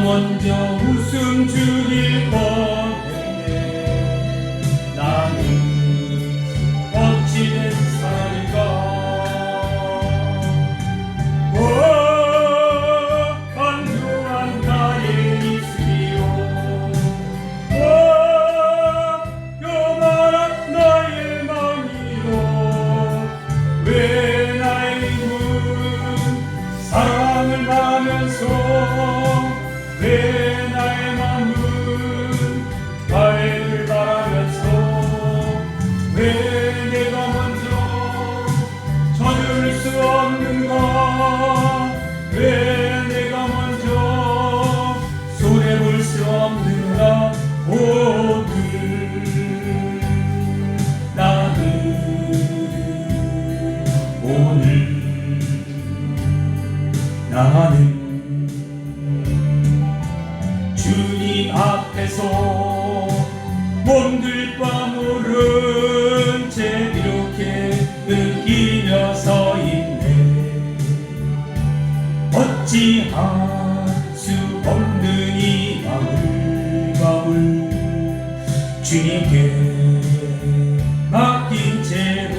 먼저 웃음 주길 원해. 나는 어찌된 사람인가. 간교한 나의 이슬이요, 요만한 나의 마음이요. 왜 나의 입은 사랑을 말하면서, 왜 나의 마음은 바위를 바라면서, 왜 내가 먼저 저줄 수 없는가. 왜 내가 먼저 손해볼 수 없는가. 오늘 나는 주님 앞에서 몸둘 바 모른 채 이렇게 느끼며 서 있네. 어찌할 수 없는 이 마음을 주님께 맡긴 채로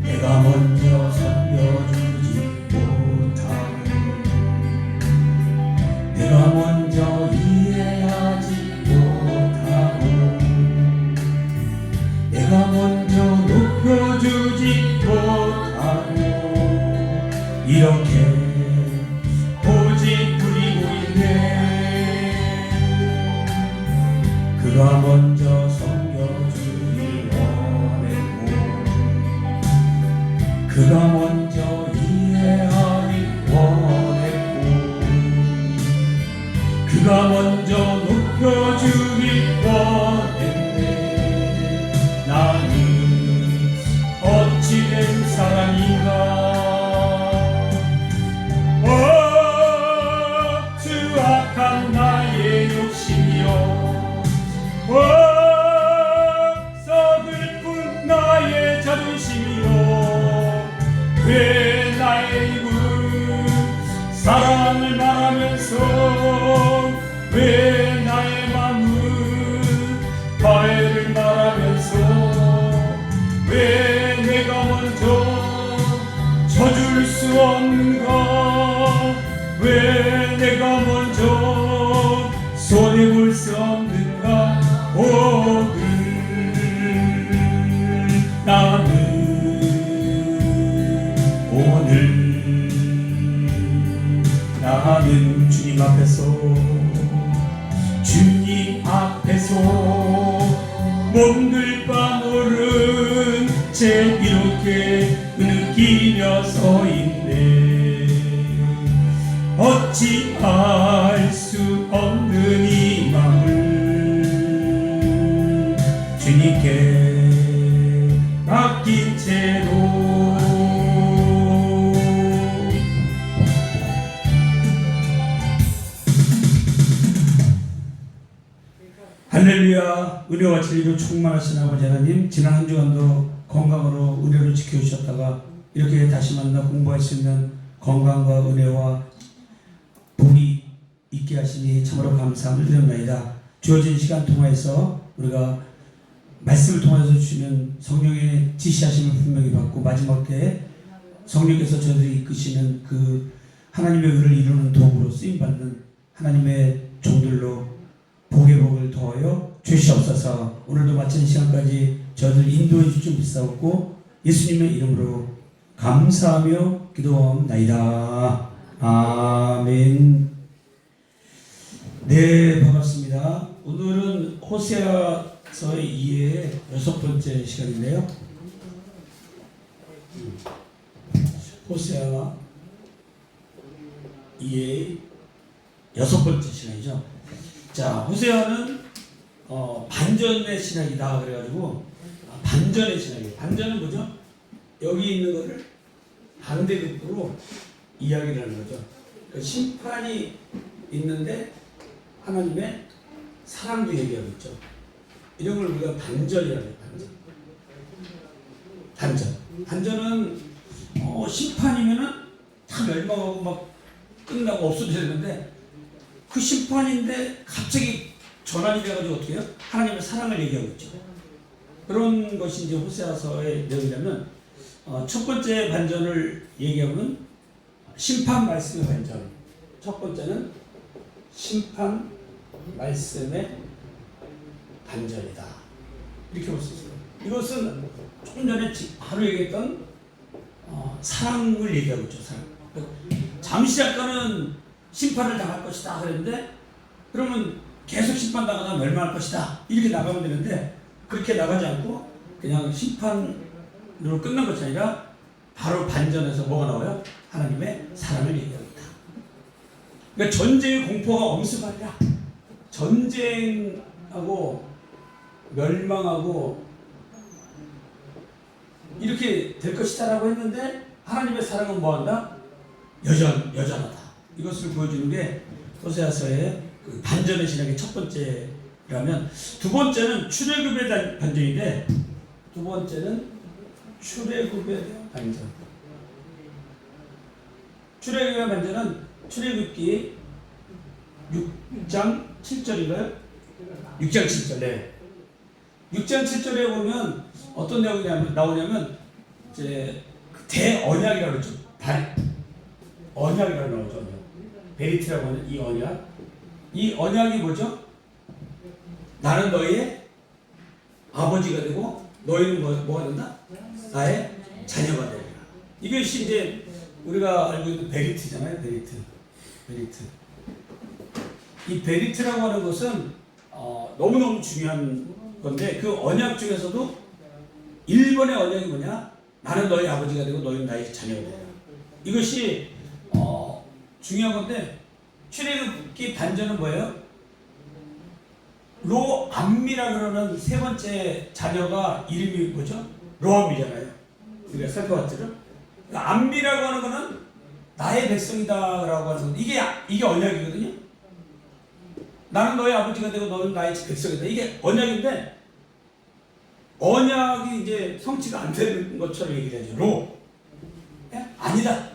내가 먼저 섬겨주지 못하고, 내가 먼저 이해하지 못하고, 내가 먼저 높여주지 못하고, 이렇게 고집 부리고 있네. 그가 먼저 섬겨주길 원했고, 그가 먼저 이해하기 원했고, 그가 먼저 높여주길 원했네. 나는 어찌된 사람인가. 추악한 나의 욕심이여, 서글픈 나의 자존심이여. 왜 나의 입은 사랑을 말하면서, 왜 나의 마음은 바위를 말하면서, 왜 내가 먼저 져줄 수 없는가. 왜 내가 먼저 손해볼 수 없는가. 오늘 나는 주님 앞에서 몸둘 바 모른 채 이렇게 느끼며 서 있네. 어찌할 수 없는 이 마음을 주님께 맡긴 채로 할렐루야. 은혜와 진리로 충만하신 아버지 하나님, 지난 한 주간도 건강으로 은혜로 지켜주셨다가 이렇게 다시 만나 공부할 수 있는 건강과 은혜와 복이 있게 하시니 참으로 감사함을 드립니다. 주어진 시간 통해서 우리가 말씀을 통해서 주시는 성령의 지시하심을 분명히 받고, 마지막 때에 성령께서 저희들이 이끄시는 그 하나님의 의를 이루는 도구로 쓰임받는 하나님의 종들로 복의 복을 더하여 주시옵소서. 오늘도 마치는 시간까지 저희들 인도해 주신 비싸웠고 예수님의 이름으로 감사하며 기도합나이다. 아멘. 네, 반갑습니다. 오늘은 호세아서 2의 6번째 시간인데요. 호세아 2의 6번째 시간이죠. 자, 호세아는 반전의 신학이다 그래가지고 반전의 신학이에요. 반전은 뭐죠? 여기 있는 거를 반대급부로 이야기를 하는 거죠. 그러니까 심판이 있는데 하나님의 사랑도 얘기하고 있죠. 이런 걸 우리가 반전이라고 해요. 반전은 심판이면은 다 멸망하고 막 끝나고 없어져야 되는데 그 심판인데 갑자기 전환이 돼가지고 어떻게 해요? 하나님의 사랑을 얘기하고 있죠. 그런 것이 이제 호세아서의 내용이라면 첫 번째 반전을 얘기하고는 심판 말씀의 반전. 첫 번째는 심판 말씀의 반전이다. 이렇게 볼 수 있어요. 이것은 조금 전에 바로 얘기했던 사랑을 얘기하고 있죠. 사랑. 잠시 잠깐은 심판을 당할 것이다 그랬는데 그러면 계속 심판당하다 멸망할 것이다 이렇게 나가면 되는데 그렇게 나가지 않고 그냥 심판으로 끝난 것이 아니라 바로 반전해서 뭐가 나와요? 하나님의 사랑을 얘기하고 있다. 그러니까 전쟁의 공포가 엄습이 아니라 전쟁하고 멸망하고 이렇게 될 것이다라고 했는데 하나님의 사랑은 뭐한다? 여전하다. 이것을 보여주는 게 호세아서의 그 반전의 신학의 첫 번째라면 두 번째는 출애굽의 반전인데 두 번째는 출애굽에 대한 반전. 출애굽의 반전은 출애굽기 6장 7절인가요? 6장 7절. 네. 6장 7절에 보면 어떤 내용이 나오냐면 이제 대언약이라고 그러죠. 언약이라고 나오죠. 베리트라고 하는 이 언약. 이 언약이 뭐죠? 나는 너희의 아버지가 되고 너희는 뭐가 된다? 나의 자녀가 되리라. 이것이 이제 우리가 알고 있는 베리트잖아요. 베리트. 이 베리트라고 하는 것은 너무너무 중요한 건데 그 언약 중에서도 1번의 언약이 뭐냐? 나는 너희 아버지가 되고 너희는 나의 자녀가 되리라. 이것이 중요한 건데 출애굽기 반전은 뭐예요? 로암미라 그러는 세 번째 자녀가 이름이 뭐죠? 로암미잖아요. 우리가 살펴봤죠. 암미라고 하는 거는 나의 백성이다라고 하는 건 이게 언약이거든요. 나는 너의 아버지가 되고 너는 나의 백성이다. 이게 언약인데 언약이 이제 성취가 안 되는 것처럼 얘기를 하죠. 아니다.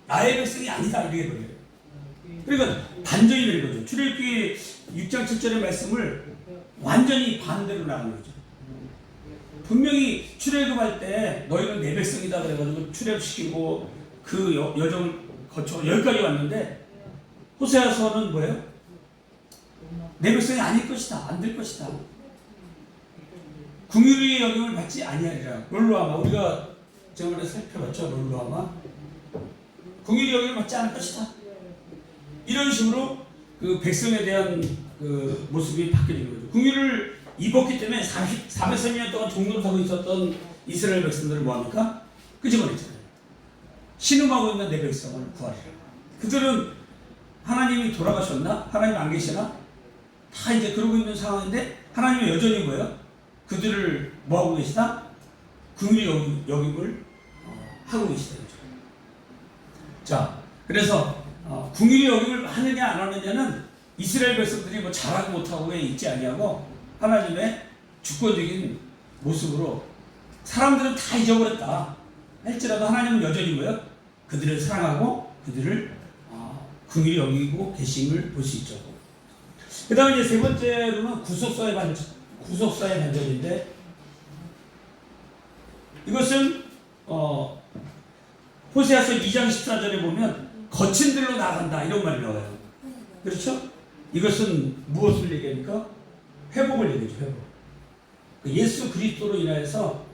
나의 백성이 아니다. 이렇게 버려요. 그러니까 반전이 되는 거죠. 출애굽기 6장 7절의 말씀을 완전히 반대로 나가는 거죠. 분명히 출애굽할 때 너희는 내 백성이다 그래가지고 출애굽시키고 그 여정을 거쳐 여기까지 왔는데 호세아서는 뭐예요? 내 백성이 아닐 것이다. 안 될 것이다. 긍휼의 여김을 받지 아니하리라. 롤로아마 우리가 저번에 살펴봤죠. 롤로아마 긍휼의 여김을 받지 않을 것이다. 이런 식으로 그 백성에 대한 그 모습이 바뀌는 거죠. 긍휼을 입었기 때문에 430년 동안 종로를 타고 있었던 이스라엘 백성들을 뭐합니까? 끄집어냈잖아요. 신음하고 있는 내 백성을 구하리라. 그들은 하나님이 돌아가셨나? 하나님 안 계시나? 다 이제 그러고 있는 상황인데 하나님은 여전히 뭐예요? 그들을 뭐하고 계시다? 긍휼의 여김을 하고 계시다. 자, 그래서 긍휼의 여김을 하느냐 안 하느냐는 이스라엘 백성들이 뭐 잘하고 못하고에 있지 아니하고 하나님의 주권적인 모습으로 사람들은 다 잊어버렸다 할지라도 하나님은 여전히 뭐예요? 그들을 사랑하고 그들을 긍휼히 여기고 계심을 볼 수 있죠. 그 다음에 이제 세 번째로는 구속사의 반전인데 이것은 호세아서 2장 14절에 보면 거친 들로 나간다 이런 말이 나와요. 그렇죠? 이것은 무엇을 얘기합니까? 회복을 얘기하죠. 회복. 예수 그리스도로 인하여서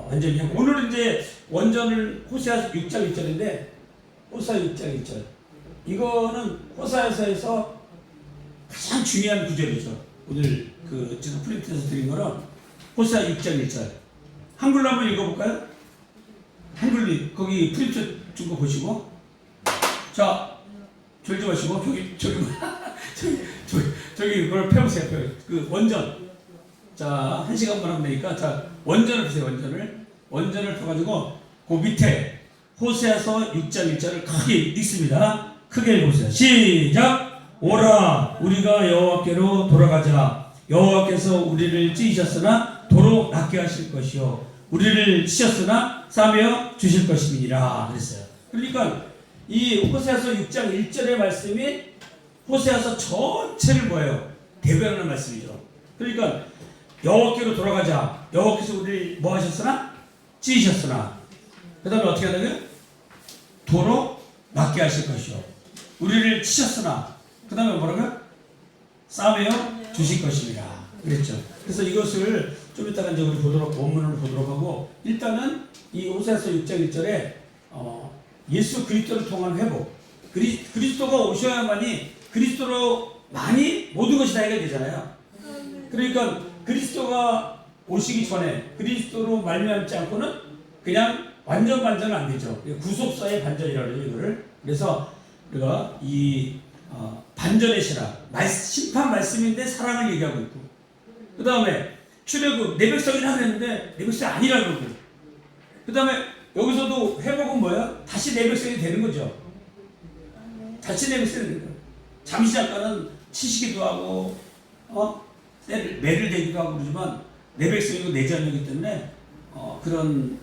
완전히 회복. 오늘은 이제 원전을 호세아서 6장 1절인데 호세아 6장 1절 이거는 호세아서에서 가장 중요한 구절이죠. 오늘 그 제가 프린트해서 드린 거는 호세아 6장 1절 한글로 한번 읽어볼까요? 한글로 거기 프린트 준 거 보시고 자 졸지 마시고 저기 저기 그걸 펴보세요. 그 원전. 자, 1시간만 하면 되니까 자 원전을 보세요. 원전을 펴가지고 그 밑에 호세아서 6장 1절을 크게 읽습니다. 크게 읽어보세요. 시작. 오라 우리가 여호와께로 돌아가자. 여호와께서 우리를 찢으셨으나 도로 낫게 하실 것이요 우리를 치셨으나 싸매어 주실 것임이니라 그랬어요. 그러니까 이 호세아서 6장 1절의 말씀이 호세아서 전체를 뭐예요? 대변하는 말씀이죠. 그러니까 여호와께로 돌아가자. 여호와께서 우리를 뭐 하셨으나? 찢으셨으나 그 다음에 어떻게 하냐면 도로 낫게 하실 것이요 우리를 치셨으나 그 다음에 뭐라고요? 싸매어 주실 것입니다. 그랬죠. 그래서 이것을 좀 이따가 이제 우리 원문을 보도록 하고 일단은 이 호세아서 6장 1절에 예수 그리스도를 통한 회복 그리스도가 오셔야만이 그리스도로 많이 모든 것이 다 해결되잖아요. 그러니까 그리스도가 오시기 전에 그리스도로 말미암지 않고는 그냥 완전 반전은 안 되죠. 구속사의 반전이라고 해요, 이거를. 그래서 우리가 이 반전의 신학, 심판 말씀인데 사랑을 얘기하고 있고, 그 다음에 출애굽 내 백성이라 그랬는데 내 백성이 아니라 그러고, 그 다음에 여기서도 회복은 뭐야? 다시 내 백성이 되는 거죠. 다시 내 백성이 되는 거예요. 잠시 잠깐은 치시기도 하고, 매를 대기도 하고 그러지만 내 백성이고 내 자녀이기 때문에 그런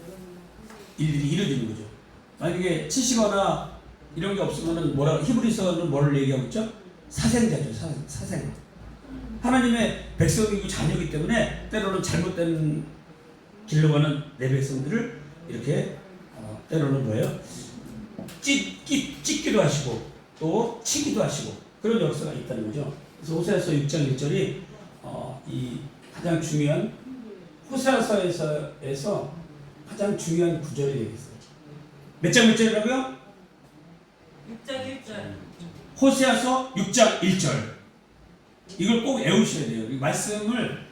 일들이 이루어지는 거죠. 만약에 치시거나 이런 게 없으면은 히브리서는 뭐를 얘기하고 있죠? 사생자죠. 사생. 하나님의 백성이고 자녀이기 때문에 때로는 잘못된 길로 가는 내 백성들을 이렇게 때로는 뭐예요? 찢기도 하시고 또 치기도 하시고 그런 역사가 있다는 거죠. 그래서 호세아서 6장 1절이 이 가장 중요한 호세아서에서 가장 중요한 구절이 되겠어요. 몇 장 몇 절이라고요? 6장 1절. 호세아서 6장 1절. 이걸 꼭 외우셔야 돼요. 이 말씀을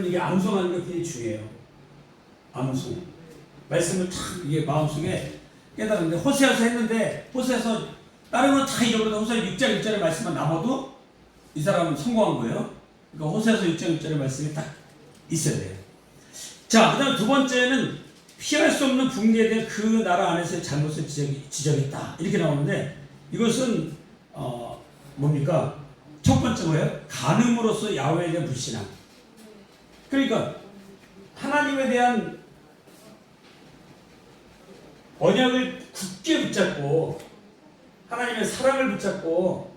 이게 암송하는 게 굉장히 중요해요. 암송. 말씀을 탁 이게 마음속에 깨달았는데 호세아서 했는데 호세아서 다른 건 다 잊어버려도 호세아서 6장 1절의 말씀만 남아도 이 사람은 성공한 거예요. 그러니까 호세아서 6장 1절의 말씀이 딱 있어야 돼요. 자, 그 다음 두 번째는 피할 수 없는 붕괴에 대한 그 나라 안에서의 잘못을 지적했다. 이렇게 나오는데 이것은 뭡니까? 첫 번째 뭐예요? 간음으로써 야훼에 대한 불신앙. 그러니까 하나님에 대한 언약을 굳게 붙잡고 하나님의 사랑을 붙잡고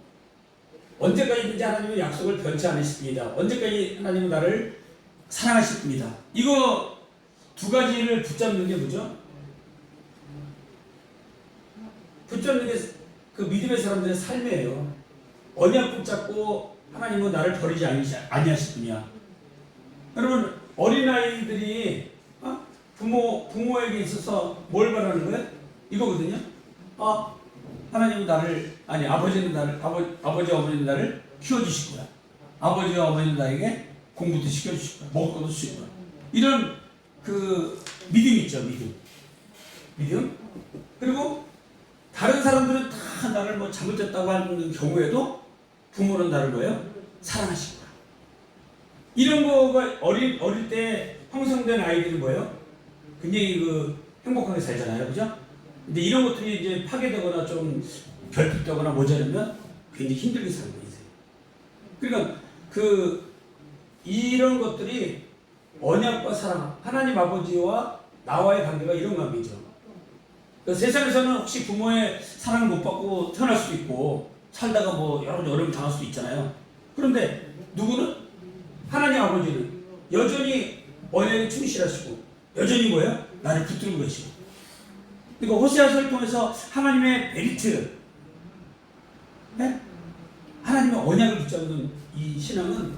언제까지든지 하나님의 약속을 변치 않으십니다. 언제까지 하나님은 나를 사랑하실 겁니다. 이거 두 가지를 붙잡는 게 뭐죠? 붙잡는 게 그 믿음의 사람들의 삶이에요. 언약 붙잡고 하나님은 나를 버리지 아니하실 분이야. 여러분 어린아이들이 부모에게 있어서 뭘 바라는 거예요? 이거거든요. 하나님은 아버지는 나를 아버지 어머니는 나를 키워주실 거야. 아버지와 어머니는 나에게 공부도 시켜주실 거야. 먹을 것도 주실 거야. 이런 그 믿음 있죠. 믿음. 그리고 다른 사람들은 다 나를 뭐 잘못했다고 하는 경우에도 부모는 나를 뭐예요? 사랑하실 거야. 이런 거가 어릴 때 형성된 아이들이 뭐예요? 굉장히 행복하게 살잖아요. 그죠? 근데 이런 것들이 이제 파괴되거나 좀 결핍되거나 모자르면 굉장히 힘들게 사는 거예요. 그러니까 이런 것들이 언약과 사랑, 하나님 아버지와 나와의 관계가 이런 관계죠. 세상에서는 혹시 부모의 사랑을 못 받고 태어날 수도 있고 살다가 뭐 여러 어려움 당할 수도 있잖아요. 그런데 누구는? 하나님 아버지는 여전히 언약에 충실하시고 여전히 뭐예요? 나를 붙들고 계시고. 그러니까 호세아서를 통해서 하나님의 벨트, 네? 하나님의 언약을 붙잡는 이 신앙은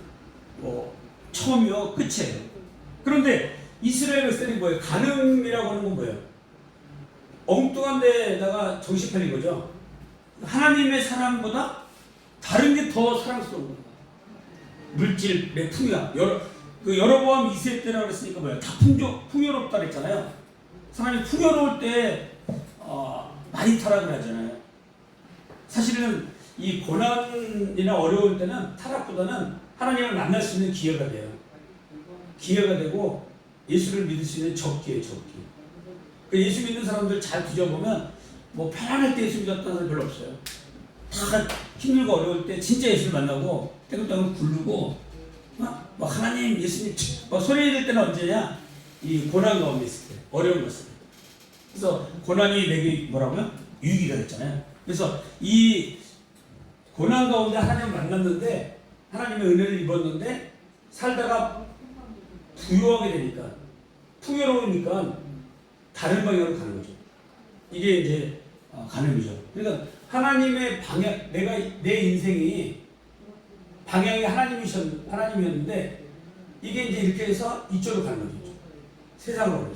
처음이요 끝이에요. 그런데 이스라엘 백성이 뭐예요? 간음이라고 하는 건 뭐예요? 엉뚱한 데다가 정신 팔린 거죠. 하나님의 사랑보다 다른 게 더 사랑스러운 거예요. 물질의 풍요함. 여로보암 2세 때라고 그랬으니까 뭐예요? 다 풍요롭다 그랬잖아요. 사람이 풍요로울 때 많이 타락을 하잖아요. 사실은 이 고난이나 어려울 때는 타락보다는 하나님을 만날 수 있는 기회가 돼요. 기회가 되고 예수를 믿을 수 있는 적기예요, 적기. 그 예수 믿는 사람들 잘 뒤져보면 뭐 편안할 때 예수 믿었다는 사람 별로 없어요. 다 힘들고 어려울 때 진짜 예수를 만나고 떼굴떼굴 굴르고 막 하나님 예수님 막 소리 낼 때는 언제냐? 이 고난 가운데 있을 때, 어려운 것을. 그래서 고난이 내게 뭐라고요? 유익이라 했잖아요. 그래서 이 고난 가운데 하나님을 만났는데 하나님의 은혜를 입었는데 살다가 부유하게 되니까 풍요로우니까 다른 방향으로 가는 거죠. 이게 이제 간음이죠. 그러니까 하나님의 방향, 내 인생이 방향이 하나님이었는데 이게 이제 이렇게 해서 이쪽으로 가는 거죠. 세상으로 가요,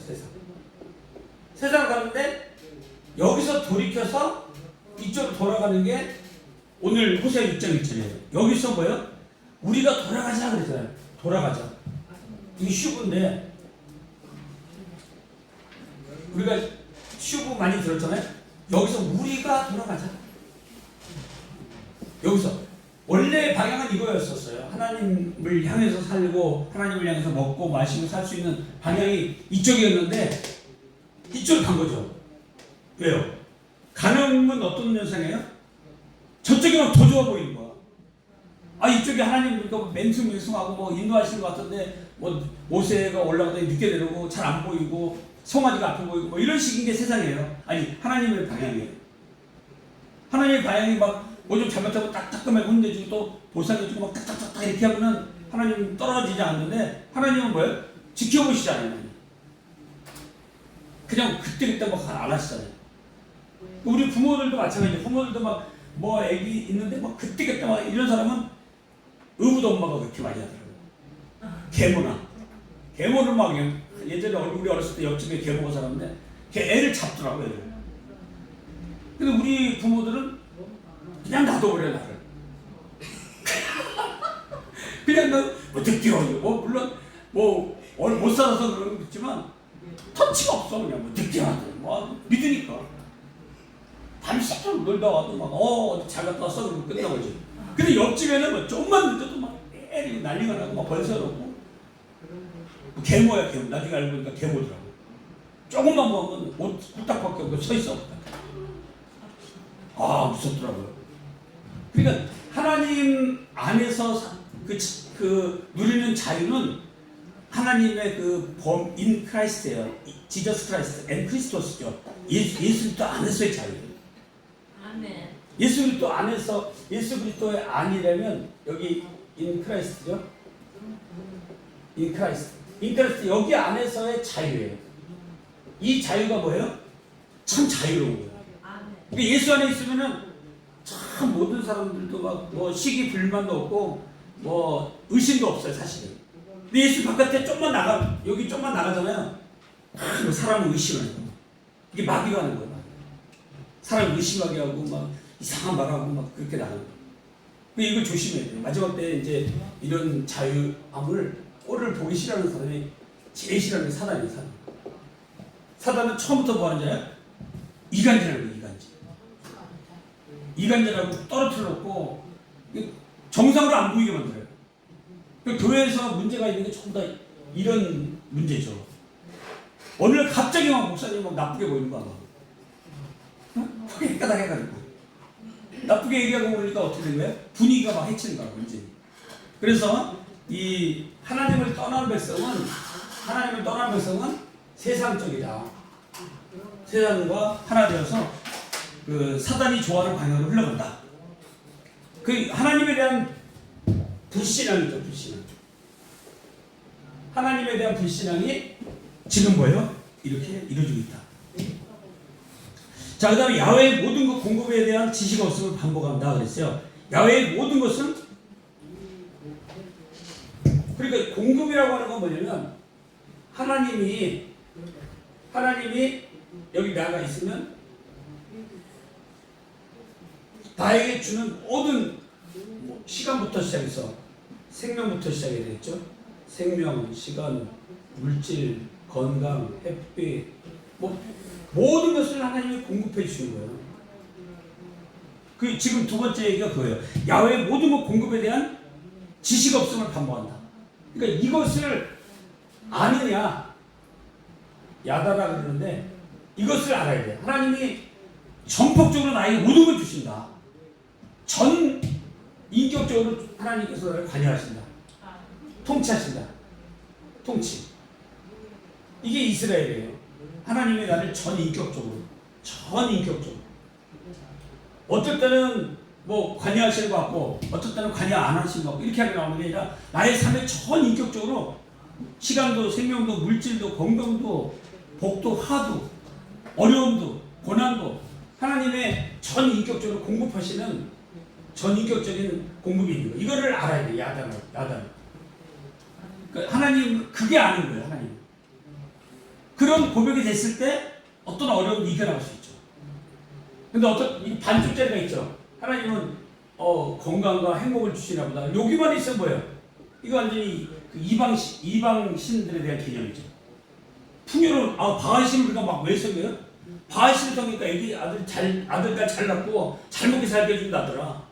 세상으로 가는데 여기서 돌이켜서 이쪽으로 돌아가는 게 오늘 호세아 6장 1절이에요. 여기서 뭐예요? 우리가 돌아가자 그랬잖아요. 돌아가자. 이게 슈브인데 우리가 슈브 많이 들었잖아요. 여기서 우리가 돌아가자. 여기서 원래 방향은 이거였었어요. 하나님을 향해서 살고 하나님을 향해서 먹고 마시고 살 수 있는 방향이 이쪽이었는데 이쪽으로 간 거죠. 왜요? 간음은 어떤 현상이에요? 저쪽이랑 더 좋아 보이는 거야. 아, 이쪽이 하나님 맹숭맹숭하고 뭐 인도하시는 것 같은데 뭐 모세가 올라가더니 늦게 내려오고 잘 안 보이고 송아지가 앞에 보이고 뭐 이런 식인 게 세상이에요. 아니, 하나님의 방향이에요. 하나님의 방향이 막 뭐 좀 잘못하고 딱딱하면 혼내주고 또 보상해주고 막 딱딱딱 이렇게 하면은 하나님 떨어지지 않는데 하나님은 뭐예요? 지켜보시잖아요. 그냥 그때 막 안 하시잖아요. 우리 부모들도 마찬가지예요. 부모들도 막 뭐 애기 있는데 막 그때 막 이런 사람은 의붓 엄마가 그렇게 많이 하더라고요. 계모를 막 그냥 예전에 우리 어렸을 때 옆집에 계모가 살았는데 걔 애를 잡더라고요. 애를. 근데 우리 부모들은 그냥 놔둬버려 나를. 그냥 뭐 늦게 와요. 뭐 물론 뭐 못 살아서 그런 거 있지만 터치가 없어. 그냥 뭐 늦게 와도 뭐 믿으니까 밤새도록 놀다 와도 막 잘 갔다 왔어 그러면 끝나버리지. 근데 옆집에는 뭐 조금만 늦어도 막 애리 난리가 나고 막 벌써놓고 계모야 계모. 나중에 알고 보니까 계모더라고. 조금만 먹으면 옷 꿀딱밖에 없고 서 있어. 아, 무섭더라고요. 그러니까 하나님 안에서 그 누리는 자유는 하나님의 인 크라이스트예요. 지저스 크라이스트, 앤 크리스토스죠. 예수 그리스도 안에서의 자유예요. 아멘. 예수 그리스도 안에서 예수 그리스도의 안이라면 여기 인 크라이스트죠. 인 크라이스트 여기 안에서의 자유예요. 이 자유가 뭐예요? 참 자유로운 거예요. 그러니까 예수 안에 있으면은 참 모든 사람들도 막 뭐 시기 불만도 없고 뭐 의심도 없어요 사실은. 근데 예수 바깥에 여기 좀만 나가잖아요. 뭐 사람을 의심하는 거예요. 이게 마귀가 하는 거예요. 사람을 의심하게 하고 막 이상한 말하고 막 그렇게 나가는 거예요. 그러니까 이걸 조심해야 돼요. 마지막 때 이제 이런 자유함을 꼴을 보기 싫어하는 사람이 제일 싫어하는 게 사단이에요. 사단은 처음부터 뭐 하는 자예요? 이간질하는 거예요. 이간질하고 떨어뜨려 놓고 정상으로 안 보이게 만들어요. 그러니까 교회에서 문제가 있는 게 전부 다 이런 문제죠. 어느 날 갑자기 막 목사님 막 나쁘게 보이는 거야. 크게 까닥해가지고 나쁘게 얘기하고 그러니까 어떻게 된 거예요? 분위기가 막 해치는 거야. 문제. 그래서 이 하나님을 떠난 백성은 세상적이다. 세상과 하나 되어서 사단이 좋아하는 방향으로 흘러간다. 하나님에 대한 불신앙이죠, 불신앙. 하나님에 대한 불신앙이 지금 뭐예요? 이렇게 이루어지고 있다. 자, 그 다음에 야훼의 모든 것 공급에 대한 지식 없음을 반복한다 그랬어요. 야훼의 모든 것은 그러니까 공급이라고 하는 건 뭐냐면 하나님이 여기 나가 있으면 나에게 주는 모든 시간부터 시작해서 생명부터 시작해야 되겠죠. 생명, 시간, 물질, 건강, 햇빛 모든 것을 하나님이 공급해 주시는 거예요. 그 지금 두 번째 얘기가 그거예요. 야훼의 모든 것 공급에 대한 지식 없음을 반복한다. 그러니까 이것을 아느냐 야다라 그러는데 이것을 알아야 돼. 하나님이 전폭적으로 나에게 모든 걸 주신다. 전 인격적으로 하나님께서 나를 관여하신다. 통치하신다. 통치. 이게 이스라엘이에요. 하나님이 나를 전인격적으로. 어떨 때는 뭐 관여하시는 것 같고 어떨 때는 관여 안 하시는 것 같고 이렇게 하게 나오는 게 아니라 나의 삶에 전인격적으로 시간도 생명도 물질도 건강도 복도 화도 어려움도 고난도 하나님의 전인격적으로 공급하시는 전인격적인 공급이 있는 거예요. 이거를 알아야 돼요. 야단. 그러니까 하나님 그게 아는 거예요. 하나님. 그런 고백이 됐을 때 어떤 어려움도 이겨나갈 수 있죠. 근데 어떤 이 반쪽짜리가 있죠. 하나님은 건강과 행복을 주시나 보다. 여기만 있으면 뭐예요? 이거 완전히 그 이방신들에 대한 개념이죠. 풍요로운 바알신을 우리가 막 왜 섬겨요? 바알신을 섬기니까 애기 아들가 잘 낳고 잘 먹게 살게 해준다더라.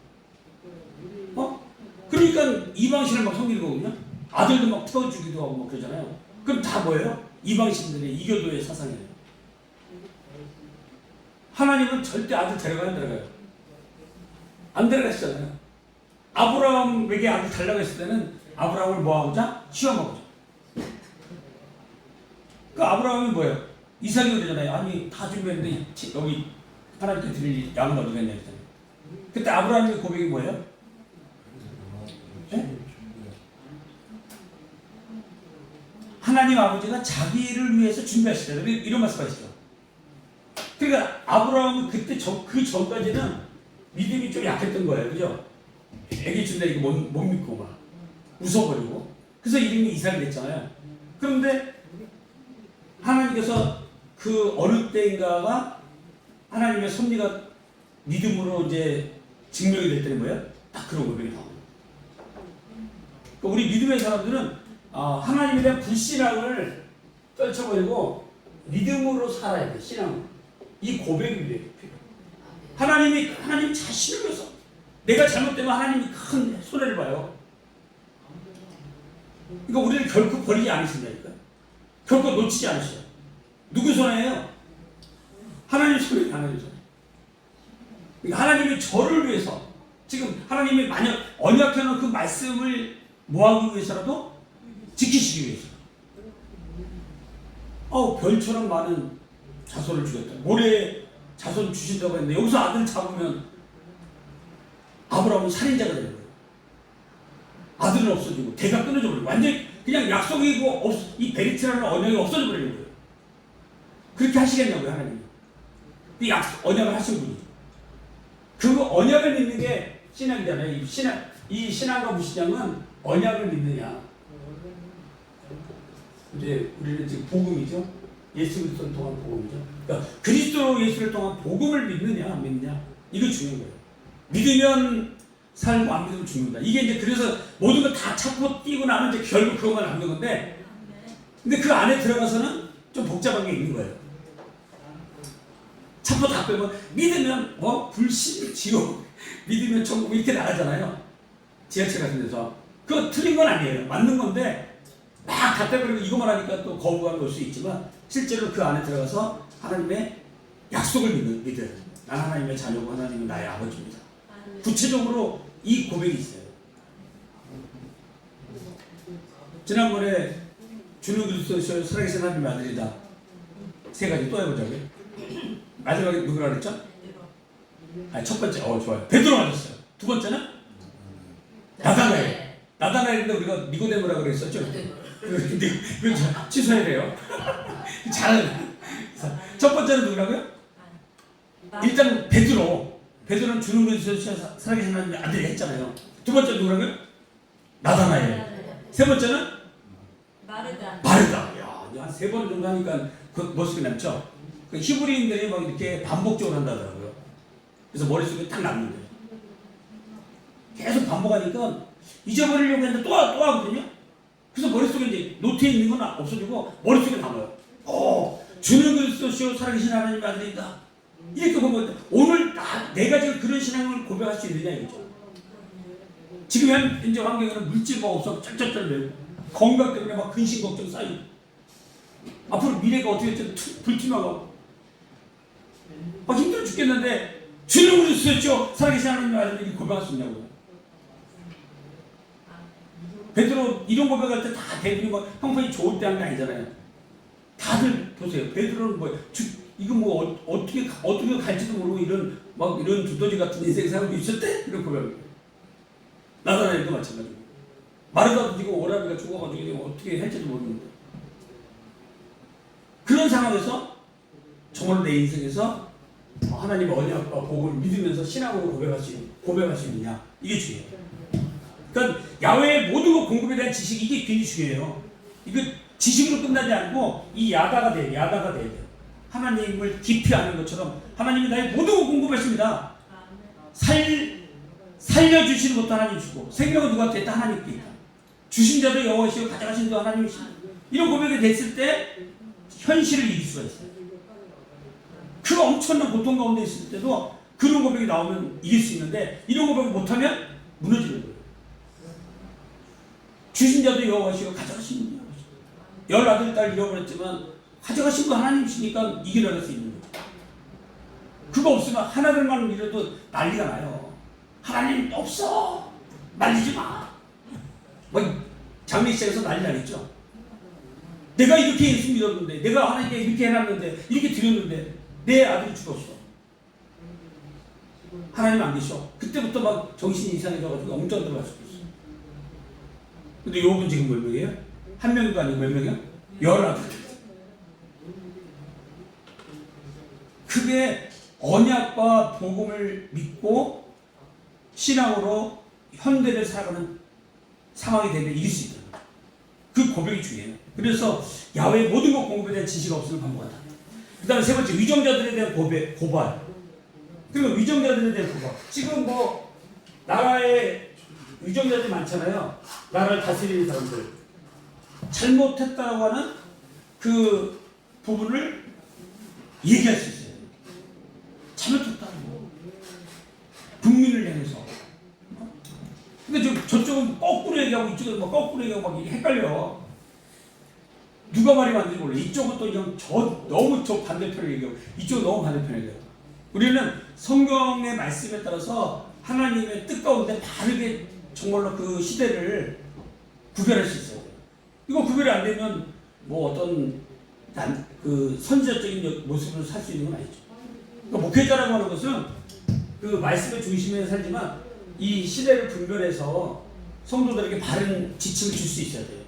그러니까 이방신을 막 섬기는 거거든요. 아들도 막 태워주기도 하고 막 그러잖아요. 그럼 다 뭐예요? 이방신들의 이교도의 사상이에요. 하나님은 절대 아들 데려가요, 안 데려가요? 안 데려가시잖아요. 아브라함에게 아들 달라고 했을 때는 아브라함을 뭐하고자? 시험하고자. 그 아브라함이 뭐예요? 이삭이 그러잖아요. 아니 다 준비했는데 여기 하나님께 드릴 양은 어디가 있냐 했잖아요. 그때 아브라함의 고백이 뭐예요? 네? 하나님 아버지가 자기를 위해서 준비하시잖아요. 이런 말씀하시죠. 그러니까 아브라함은 그때 그 전까지는 믿음이 좀 약했던 거예요. 그죠? 애기 준다 이거 못 믿고 막 웃어버리고 그래서 이름이 이삭이 됐잖아요. 그런데 하나님께서 그 어느 때인가가 하나님의 섭리가 믿음으로 이제 증명이 될 때는 뭐예요? 딱 그런 고백이 나옵니다. 그러니까 우리 믿음의 사람들은 하나님에 대한 불신앙을 떨쳐버리고 믿음으로 살아야 돼. 신앙. 이 고백이 필요해요. 하나님 자신을 위해서 내가 잘못되면 하나님이 큰 손해를 봐요. 그러니까 우리를 결코 버리지 않으신다니까요. 결코 놓치지 않으셔요. 누구 손해예요? 하나님 손해예요. 하나님 손해. 그러니까 하나님이 저를 위해서 지금 하나님이 만약 언약해놓은 그 말씀을 뭐하기 위해서라도 지키시기 위해서 별처럼 많은 자손을 주겠다. 모래에 자손 주신다고 했는데 여기서 아들 잡으면 아브라함은 살인자가 되는 거예요. 아들은 없어지고 대가 끊어져 버리고 완전히 그냥 약속이고 이 베리트라는 언약이 없어져 버리는 거예요. 그렇게 하시겠냐고요 하나님이. 이 언약을 하신 분이. 그 언약을 믿는 게 신앙이잖아요. 이 신앙과 무신앙은 언약을 믿느냐. 이제 우리는 지금 복음이죠. 예수 그리스도를 통한 복음이죠. 그러니까 그리스도 예수를 통한 복음을 믿느냐 안 믿느냐 이거 중요한 거예요. 믿으면 살고 안 믿으면 죽는다. 이게 이제 그래서 모든 걸 다 찾고 뛰고 나면 이제 결국 그것만 남는 건데, 근데 그 안에 들어가서는 좀 복잡한 게 있는 거예요. 찾고 다 빼면 믿으면 불신 지옥, 믿으면 천국 이렇게 나가잖아요. 지하철 같은 데서 그거 틀린 건 아니에요. 맞는 건데 막 갖다 버리고 이것만 하니까 또 거부감이 올 수 있지만 실제로 그 안에 들어가서 하나님의 약속을 믿어요. 난 하나님의 자녀고 하나님은 나의 아버지입니다. 구체적으로 이 고백이 있어요. 지난번에 주는 그리스도의 살아계신 하나님의 아들이다. 세 가지 또 해보자고요. 마지막에 누구라 그랬죠? 첫 번째 좋아요. 베드로 맞았어요. 두 번째는 나다나엘. 나다나엘인데 우리가 니고데모라 그랬었죠. 이거 취소해야 돼요. 잘하네. 첫 번째는 누구라고요? 일단 베드로는 주는 그리스도의 살아계신 하나님의 아들이 했잖아요. 두 번째 누구라고요? 나다나엘. 세 번째는 마르다. 한 세 번 정도 하니까 그 멋있게 남죠. 그 히브리인들이 막 이렇게 반복적으로 한다더라고요. 그래서 머릿속에 딱 남는 거예요. 계속 반복하니까 잊어버리려고 했는데 또 하거든요. 그래서 머릿속에 이제 노트에 있는 건 없어지고 머릿속에 남아요. 주는 그리스도시요 살아계신 하나님의 아들이다. 이렇게 보면 오늘 내가 지금 그런 신앙을 고백할 수 있느냐 이거죠. 지금 현재 환경에는 물질가 없어 쩔쩔쩔 건강 때문에 막 근심 걱정 쌓이고 앞으로 미래가 어떻게 될지 불투명하고 막 힘들어 죽겠는데 주는 우리 쓰였죠. 살아계신 하나님 아들이 고백할 수 있냐고요. 베드로 이런 고백할 때 다 대부분이 뭐 형편이 좋을 때 한 게 아니잖아요. 다들 보세요. 베드로는 뭐 이거 뭐 어떻게 갈지도 모르고 이런 두더지 같은 인생 살고 있었대? 이런 고백을. 나다나엘도 마찬가지고. 마르다도 지금 오라비가 죽어가지고 어떻게 할지도 모르는데. 그런 상황에서 정말로 내 인생에서 하나님의 언약과 복을 믿으면서 신앙으로 고백할 수 있느냐. 이게 중요해요. 그러니까 야외의 모든 것 공급에 대한 지식 이게 굉장히 중요해요. 이거 지식으로 끝나지 않고 이 야다가 돼야 돼요. 하나님을 깊이 아는 것처럼 하나님이 나의 모든 걸 공급하십니다. 살려주시는 것도 하나님이시고 생명은 누구한테 있다? 하나님께 있다. 주신 자도 여호와시고 가져가신 자도 하나님이시고 이런 고백이 됐을 때 현실을 이길 수가 있어요. 그 엄청난 고통 가운데 있을 때도 그런 고백이 나오면 이길 수 있는데 이런 고백을 못하면 무너지는 거예요. 주신 자도 여호와시고 가져가신 분이요. 18딸 잃어버렸지만 가져가신 분 하나님이시니까 이겨낼 수 있는 거예요. 그거 없으면 하나들만 잃어도 난리가 나요. 하나님 없어. 말리지 마. 뭐 장례식장에서 난리 나겠죠. 내가 이렇게 예수 믿었는데 내가 하나님께 이렇게 해놨는데 이렇게 드렸는데 내 아들이 죽었어. 하나님 안 계셔. 그때부터 막 정신이 이상해져가지고 엉뚱한 데로 갈 수도 있어. 근데 요분 지금 몇 명이에요? 한 명도 아니고 몇 명이요? 19. 그게 언약과 복음을 믿고 신앙으로 현대를 살아가는 상황이 되면 이길 수 있다. 그 고백이 중요해요. 그래서 야외의 모든 것 공급에 대한 지시가 없으면 반복한다. 그 다음에 세 번째, 위정자들에 대한 고발. 그리고 위정자들에 대한 고발. 지금 뭐 나라에 위정자들이 많잖아요. 나라를 다스리는 사람들. 잘못했다고 하는 그 부분을 얘기할 수 있어요. 잘못했다고. 국민을 향해서. 근데 저쪽은 거꾸로 얘기하고 이쪽은 뭐 거꾸로 얘기하고 막 헷갈려. 누가 말이 맞는지 몰라. 이쪽은 또 그냥 너무 반대편을 얘기하고 이쪽은 너무 반대편을 얘기하고. 우리는 성경의 말씀에 따라서 하나님의 뜻 가운데 바르게 정말로 그 시대를 구별할 수 있어요. 이거 구별이 안 되면 뭐 어떤 그 선지자적인 모습을 살 수 있는 건 아니죠. 그러니까 목회자라고 하는 것은 그 말씀의 중심에 살지만 이 시대를 분별해서 성도들에게 바른 지침을 줄 수 있어야 돼요.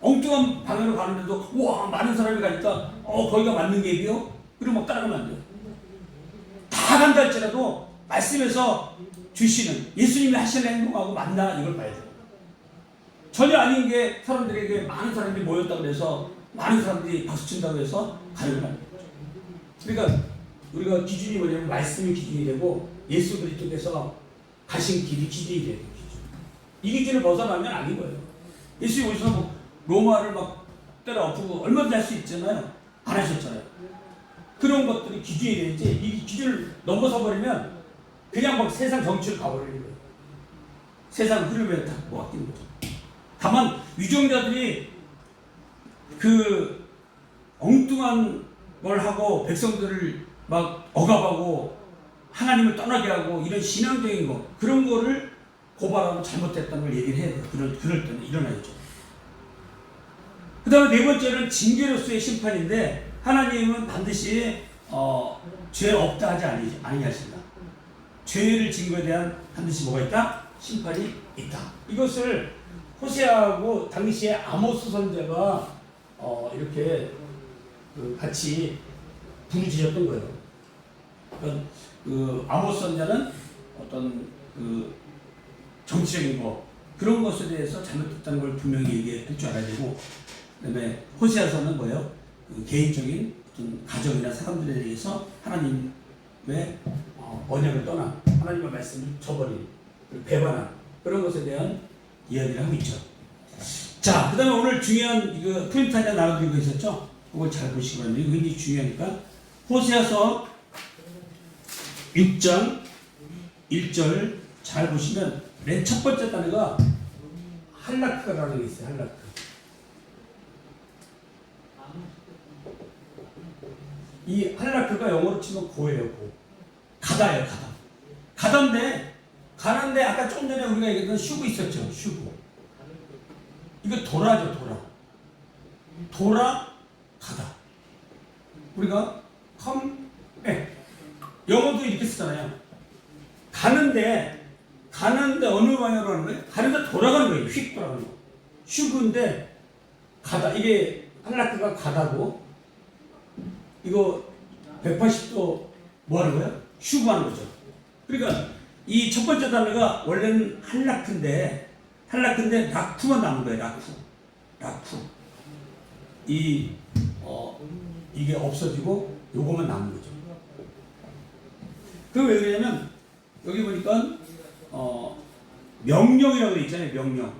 엉뚱한 방향으로 가는데도 와 많은 사람이 가니까 거기가 맞는 갭이요? 그리고 막 따라가면 안 돼요. 다 간다 할지라도 말씀에서 주시는 예수님이 하시는 행동하고 맞나 이걸 봐야 돼요. 전혀 아닌 게 사람들에게 많은 사람들이 모였다고 해서 많은 사람들이 박수친다고 해서 가려면 안 돼요. 그러니까 우리가 기준이 뭐냐면 말씀이 기준이 되고 예수 그리스도께서 가신 길이 기준이 돼요. 이 기준을 벗어나면 아닌 거예요. 예수님이 오셔서 뭐 로마를 막 때려 엎고 얼마든지 할 수 있잖아요. 안 하셨잖아요. 그런 것들이 기준이 되는지 이 기준을 넘어서 버리면 그냥 막 세상 정치를 가버리는 거예요. 세상 흐름에 다 맡기는 거죠. 다만 위정자들이 그 엉뚱한 걸 하고 백성들을 막 억압하고 하나님을 떠나게 하고 이런 신앙적인 거 그런 거를 고발하고 잘못했다는 걸 얘기를 해야 돼요. 그럴 때는 일어나야죠. 그 다음에 네 번째는 징계로서의 심판인데 하나님은 반드시 죄 없다 하지 아니하신다. 죄를 진 것에 대한 반드시 뭐가 있다? 심판이 있다. 이것을 호세아하고 당시에 아모스 선지자가 이렇게 같이 부르짖었던 거예요. 그러니까 그 아모스 선지자는 어떤 그 정치적인 거 그런 것에 대해서 잘못했다는 걸 분명히 얘기할 줄 알아야 되고, 그다음에 호세아서는 뭐예요? 그 개인적인 어떤 가정이나 사람들에 대해서 하나님의 언약을 떠나 하나님의 말씀을 저버린 배반한 그런 것에 대한 이야기를 하고 있죠. 자, 그다음에 오늘 중요한 이거 프린트 하나 나눠드리고 있었죠. 그걸 잘 보시기 바랍니다. 이거 굉장히 중요하니까 호세아서 6장 1절 잘 보시면 맨 첫 번째 단어가 할라크라는 게 있어요. 할라크. 이 할라크가 영어로 치면 고예요. 고. 가다예요. 가다. 가는데 아까 조금 전에 우리가 얘기했던 슈브 있었죠. 슈브. 이거 도라죠. 도라 가다. 우리가 come back. 영어도 이렇게 쓰잖아요. 가는데 어느 방향으로 가는 거예요? 가는데 돌아가는 거예요. 휙 돌아가는 거. 슈브인데 가다. 이게 할라크가 가다고. 이거 180도 뭐 하는 거예요? 슈브 하는 거죠. 그러니까 이 첫 번째 단어가 원래는 할라크인데 라쿠만 남은 거예요. 라쿠. 이게 없어지고 요거만 남은 거죠. 그 왜 그러냐면 여기 보니까 명령이라고 돼 있잖아요. 명령.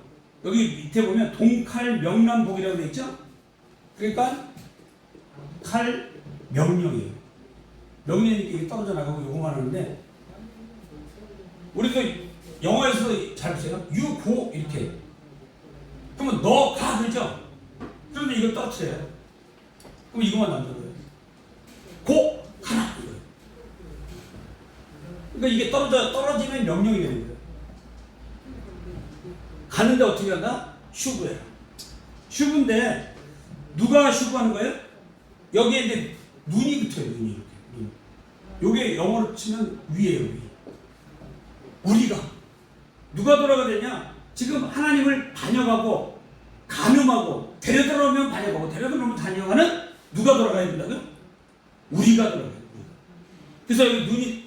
여기 밑에 보면 동칼 명람복이라고 돼 있죠. 그러니까 칼 명령이에요. 명령이 이게 떨어져 나가고 요거만 하는데 우리도 영어에서 잘 보세요. you go 이렇게. 그러면 너 가 그러죠. 그런데 이걸 떨어뜨려요. 그럼 이거만 남는 거예요. 고 가라 이거예요. 그러니까 이게 떨어지면 명령이 되는 거예요. 가는데 어떻게 한다? 슈브야. 슈브인데 누가 슈브하는 거예요? 여기에 이제 눈이 붙어요. 눈이 이렇게. 요게 영어로 치면 위에요. 위. 우리가 누가 돌아가야 되냐? 지금 하나님을 반역하고 간음하고 데려들어오면 반역하고 데려들어오면 반역하는 누가 돌아가야 된다고요? 우리가 돌아가야 돼요. 그래서 여기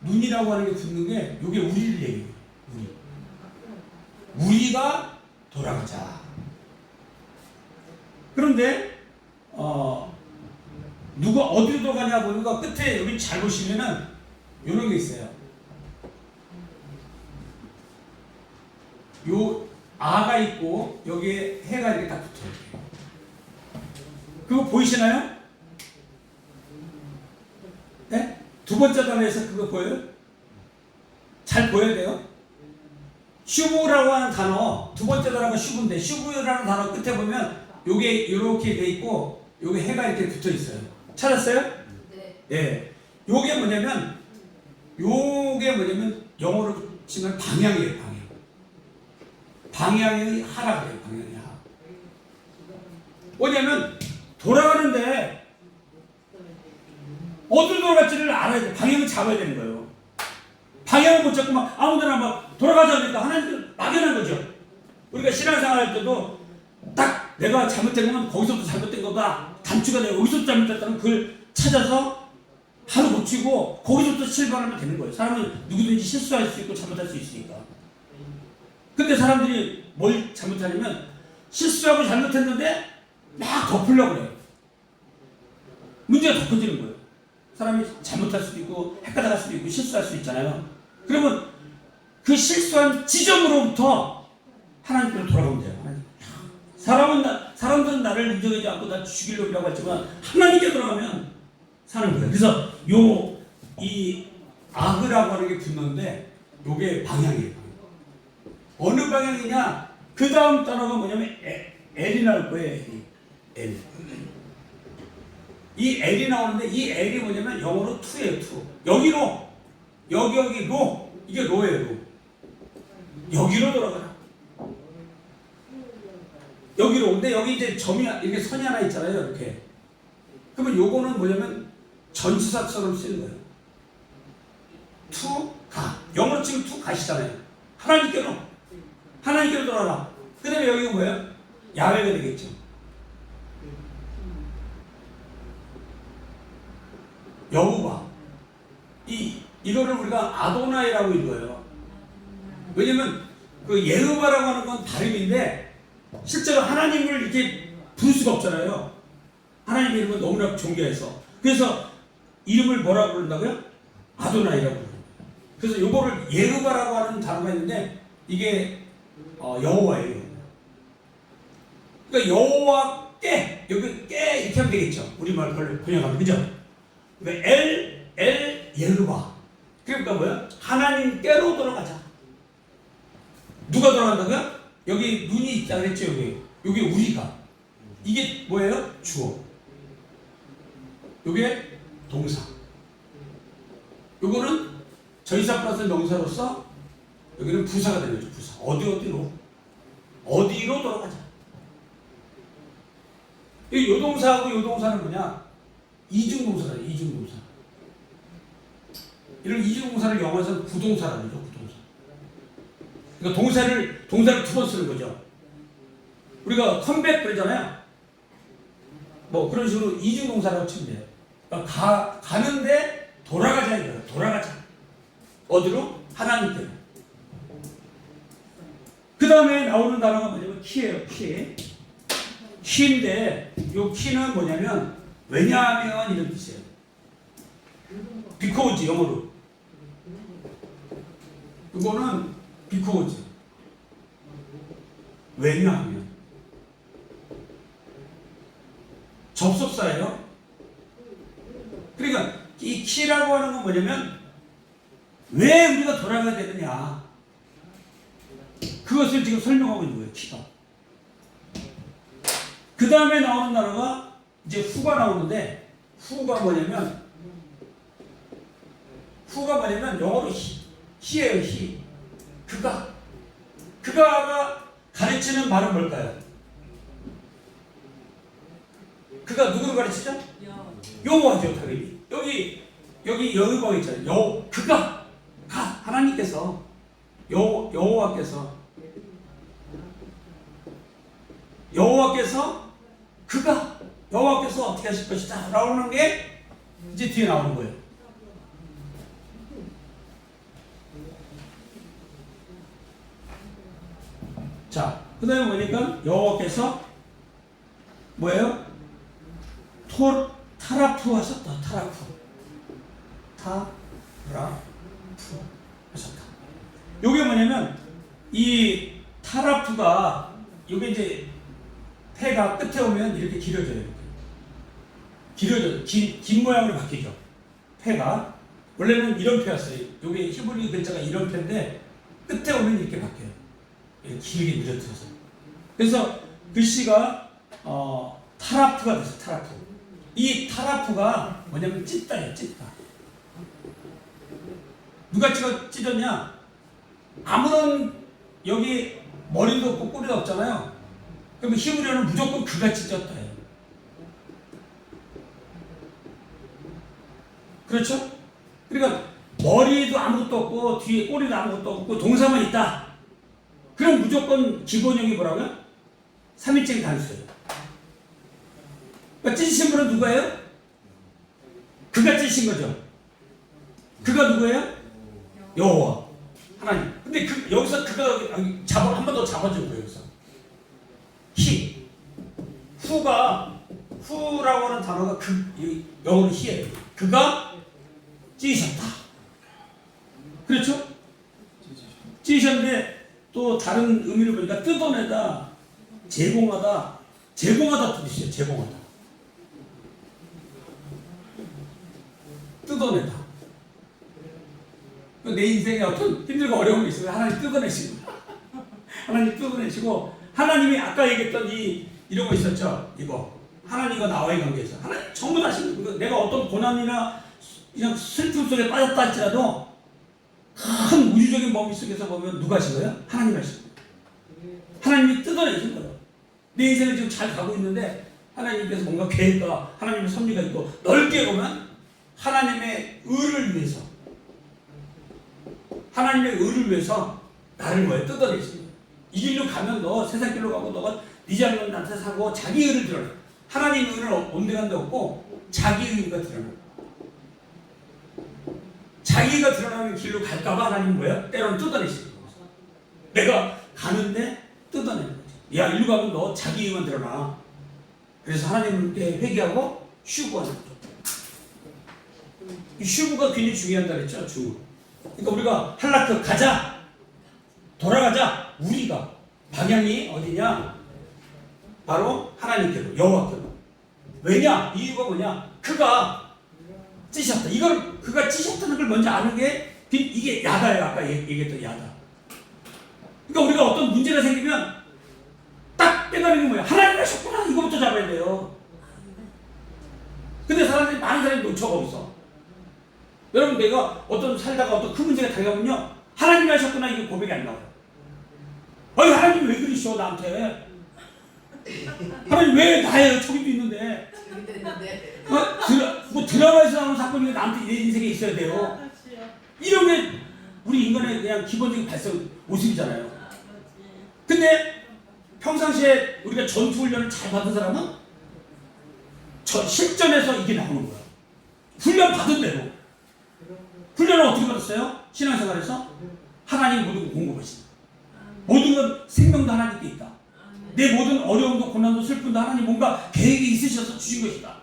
눈이라고 하는 게 붙는 게 요게 우리를 얘기해요. 우리가 돌아가자. 그런데 누가 어디로 돌아가냐 보니까 끝에 여기 잘 보시면은 이런 게 있어요. 요 아가 있고 여기에 해가 이렇게 딱 붙어요. 그거 보이시나요? 네? 두 번째 단어에서 그거 보여요? 잘 보여야 돼요. 슈브라고 하는 단어 두 번째 단어가 슈브인데 슈브라는 단어 끝에 보면 요게 이렇게 돼 있고 요게 해가 이렇게 붙어 있어요. 찾았어요? 네. 예. 요게 뭐냐면 영어로 치면 방향이에요. 방향의 하라 그래요. 방향의 하. 뭐냐면 돌아가는데 어디로 돌아갈지를 알아야 돼. 방향을 잡아야 되는 거예요. 방향을 못 잡고 막 아무데나 막 돌아가자 하니까 하나님은 막연한 거죠. 우리가 신앙생활 할 때도 딱 내가 잘못된 거면 거기서부터 잘못된 거다. 단추가 내가 여기서부터 잘못됐다면 그걸 찾아서 바로 고치고 거기서부터 실천하면 되는 거예요. 사람은 누구든지 실수할 수 있고 잘못할 수 있으니까. 근데 사람들이 뭘 잘못하냐면 실수하고 잘못했는데 막 덮으려고 그래요. 문제가 더 커지는 거예요. 사람이 잘못할 수도 있고 헷갈려갈 수도 있고 실수할 수도 있잖아요. 그러면 그 실수한 지점으로부터 하나님께로 돌아가면 돼요. 사람들은 나를 인정하지 않고 나 죽이려고 하지만 하나님께 돌아가면 사는 거예요. 그래서 이 아그라고 하는 게 붙는데 요게 방향이에요. 어느 방향이냐? 그 다음 단어가 뭐냐면 L이 나올 거예요. L. 이 L이 나오는데 이 L이 뭐냐면 영어로 to예요. to. 여기로 여기 로 이게 로예요. 로. 여기로 돌아가라. 여기로. 근데 여기 이제 점이 이렇게 선이 하나 있잖아요. 이렇게. 그러면 요거는 뭐냐면 전치사처럼 쓰는 거예요. to 가. 영어로 지금 to 가시잖아요. 하나님께로 돌아라. 그 다음에 여기가 뭐예요? 야훼가 되겠죠. 여호와. 이거를 우리가 아도나이라고 읽어요. 왜냐면 그 예호바라고 하는 건 발음인데 실제로 하나님을 이렇게 부를 수가 없잖아요. 하나님 이름은 너무나 존귀해서. 그래서 이름을 뭐라고 부른다고요? 아도나이라고 부르는 거예요. 그래서 요거를 예호바라고 하는 단어가 있는데 이게 여호와예요. 그러니까 여호와께 여기 깨 이렇게 하면 되겠죠. 우리말 번역하면 그죠? 그러니까 엘 예르바 그러니까 뭐야? 하나님께로 돌아가자. 누가 돌아간다고요? 여기 눈이 있다 그랬죠. 여기 우리가. 이게 뭐예요? 주어. 요게 동사. 요거는 전치사 플러스 명사로서 여기는 부사가 되는 거죠. 부사. 어디로 돌아가자. 이 요동사하고 요동사는 뭐냐? 이중동사다. 이중동사. 이런 이중동사를 영어에서는 구동사라고 하죠. 구동사. 그러니까 동사를 두 번 쓰는 거죠. 우리가 컴백 그러잖아요. 뭐 그런 식으로 이중동사라고 치면 돼요. 그러니까 가는데 돌아가자 이거예요. 돌아가자. 어디로? 하나님께로. 그 다음에 나오는 단어가 뭐냐면 키예요. 키인데 이 키는 뭐냐면 왜냐하면 이런 뜻이에요. because 영어로. 이거는 because. 왜냐하면. 접속사예요. 그러니까 이 키라고 하는 건 뭐냐면 왜 우리가 돌아가야 되느냐. 그것을 지금 설명하고 있는 거예요. 키가. 그 다음에 나오는 단어가 이제 후가 나오는데 후가 뭐냐면 영어로 히예요. 히. 그가가 가르치는 말은 뭘까요? 그가 누구를 가르치죠? 여호와죠. 당연히. 여기 여호와 있잖아요. 그가 하나님께서 여호와께서 어떻게 하실 것이다 라고 하는 게 이제 뒤에 나오는 거예요. 자, 그 다음에 보니까 여호와께서 뭐예요? 타라프 하셨다. 타라프 하셨다. 요게 뭐냐면 이 타라프가 요게 이제 패가 끝에 오면 이렇게 길어져요. 긴 모양으로 바뀌죠. 패가 원래는 이런 패였어요. 요게 히브리 글자가 이런 패인데 끝에 오면 이렇게 바뀌어요. 이렇게 길게 늘어뜨려서. 그래서 글씨가 타라프가 됐어요. 타라프. 이 타라프가 뭐냐면 찢다예요. 찢다. 누가 찢었냐? 아무런 여기 머리도 없고 꼬리도 없잖아요. 그러면 히브리어는 무조건 그가 찢었다예요. 그렇죠? 그러니까 머리도 아무것도 없고 뒤에 꼬리도 아무것도 없고 동사만 있다. 그럼 무조건 기본형이 뭐라고요? 3인칭 단수예요. 그러니까 찢으신 분은 누구예요? 그가 찢으신 거죠. 그가 누구예요? 여호와 하나님. 근데 여기서 그가 한 번 더 잡아준 거예요. 여기서 후라고 하는 단어가 영어로 히예요. 그가 찢으셨다. 그렇죠? 찢으셨는데 또 다른 의미를 보니까 뜯어내다, 제공하다 뜻이에요. 제공하다. 뜯어내다. 내 인생에 어떤 힘들고 어려움이 있으면 하나님 뜯어내시고 하나님 뜯어내시고 하나님이 아까 얘기했던 이런 거 있었죠. 이거 하나님과 나와의 관계에서 하나님 전부 다 내가 어떤 고난이나 그냥 슬픔 속에 빠졌다 할지라도 큰 우주적인 범위 속에서 보면 누가 하신 거예요? 하나님 하신 거예요. 하나님이 뜯어내신 거예요. 내 인생을 지금 잘 가고 있는데 하나님께서 뭔가 계획과 하나님의 섭리가 있고 넓게 보면 하나님의 의를 위해서 나를 뭐예요? 뜯어내신 거예요. 이 길로 가면 너 세상 길로 가고 너가 네 잘못 나한테 사고 자기 의를 드러내. 하나님의 의를 온데간데 없고 자기 의가 드러나. 자기가 드러나는 길로 갈까봐 하나님 뭐예요? 때로는 뜯어내시는 거예요. 내가 가는데 뜯어내는 거지. 야, 일로 가면 너 자기 의만 드러나. 그래서 하나님께 회개하고 휴구하는 거죠. 이 휴구가 굉장히 중요한다 그랬죠. 그러니까 우리가 할라크 가자, 돌아가자. 우리가 방향이 어디냐? 바로 하나님께로, 여호와께로. 왜냐? 이유가 뭐냐? 그가 찢으셨다. 그가 찢으셨다는 걸 먼저 아는 게 이게 야다예요. 아까 얘기했던 야다. 그러니까 우리가 어떤 문제가 생기면 딱 깨달는 게 뭐야? 하나님 하셨구나. 이거부터 잡아야 돼요. 근데 많은 사람이 놓쳐가 있어. 여러분, 내가 살다가 어떤 큰 문제가 다가오면요, 하나님이 하셨구나, 이게 고백이 안 나와요. 아니, 하나님 왜 그러시오, 나한테? 하나님 왜 나예요? 저기도 있는데. 드라마에서 나오는 사건이 나한테 내 인생에 있어야 돼요. 이런 게 우리 인간의 그냥 기본적인 발성 모습이잖아요. 근데 평상시에 우리가 전투훈련을 잘 받은 사람은 실전에서 이게 나오는 거야. 훈련 받은 대로. 훈련을 어떻게 받았어요? 신앙생활에서 하나님 모든 걸 공급하신다. 모든 건 생명도 하나님께 있다. 내 모든 어려움도 고난도 슬픔도 하나님 뭔가 계획이 있으셔서 주신 것이다.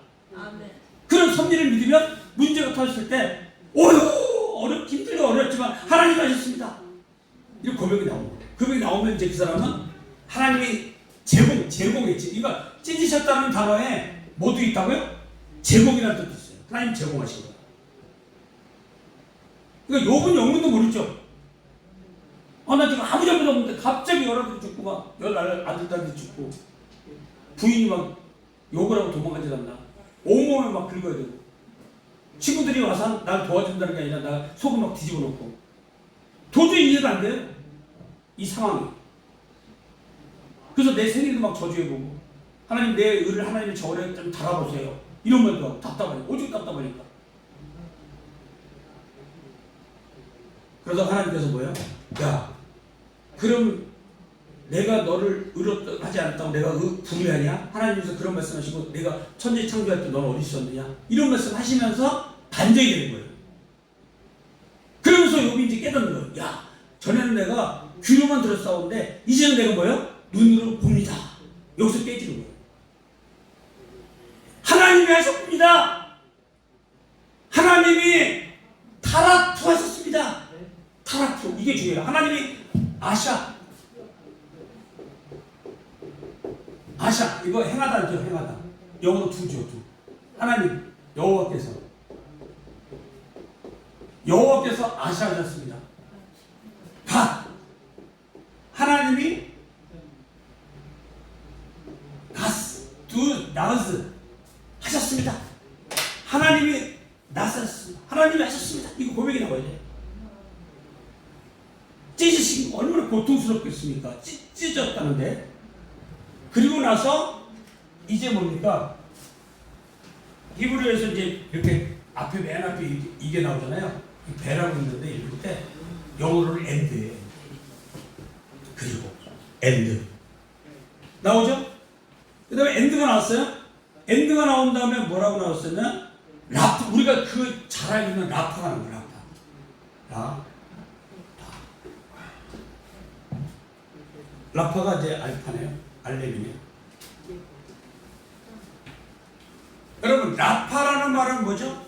그런 섭리를 믿으면 문제가 터졌을 때 힘들고 어렵지만 하나님이 하셨습니다. 이런 고백이 나오는 거예요. 고백이 나오면 이제 그 사람은 하나님이 제공했지. 이거 찢으셨다는 단어에 뭐도 있다고요? 제공이라는 뜻도 있어요. 하나님 제공하신 거예요. 그러니까 욥은 영문도 모르죠. 나 지금 아무 잘못 없는데 갑자기 여러분이 죽고 막 아들딸이 죽고 부인이 막 욕을 하고 도망가지 않나. 온몸을 막 긁어야 되고 친구들이 와서 날 도와준다는 게 아니라 나 속을 막 뒤집어 놓고 도저히 이해가 안 돼요. 이 상황이. 그래서 내 생일도 막 저주해보고 하나님 내 의를 하나님의 저울에 좀 달아보세요. 이런 말도 하고 답답하니까. 오죽 답답하니까. 그러다 하나님께서 뭐예요? 야, 그럼 내가 너를 의롭하지 않았다고 내가 불의하냐? 하나님께서 그런 말씀하시고 내가 천지 창조할 때 너는 어디 있었느냐? 이런 말씀 하시면서 반전이 되는 거예요. 그러면서 욥이 이제 깨닫는 거예요. 야, 전에는 내가 귀로만 들었사오는데 이제는 내가 뭐예요? 눈으로 봅니다. 여기서 깨지는 거예요. 하나님이 하셨습니다. 하나님이 타락투 하셨습니다. 타락투. 이게 중요해요. 하나님이 아샤 이거 행하다죠. 행하다. 영어로 두죠. 두. 하나님 여호와께서 아샤 하셨습니다. 갓 하나님이 나스 하셨습니다. 하나님이 나섰습니다. 하나님이 하셨습니다. 이거 고백이 나와야 돼요. 찢으신 거 얼마나 고통스럽겠습니까? 찢어졌다는데. 그리고 나서 이제 뭡니까? 히브리어에서 이제 이렇게 앞에 맨 앞에 이게 나오잖아요. 배라고 있는데 읽을 때 영어로는 end예요. 그리고 end 나오죠? 그 다음에 end가 나왔어요. end가 나온 다음에 뭐라고 나왔었냐? 라프. 우리가 그 잘 알고 있는 라파가 나온 거야. 라파가 이제 알파네요. 알렘이네요. 여러분, 라파라는 말은 뭐죠?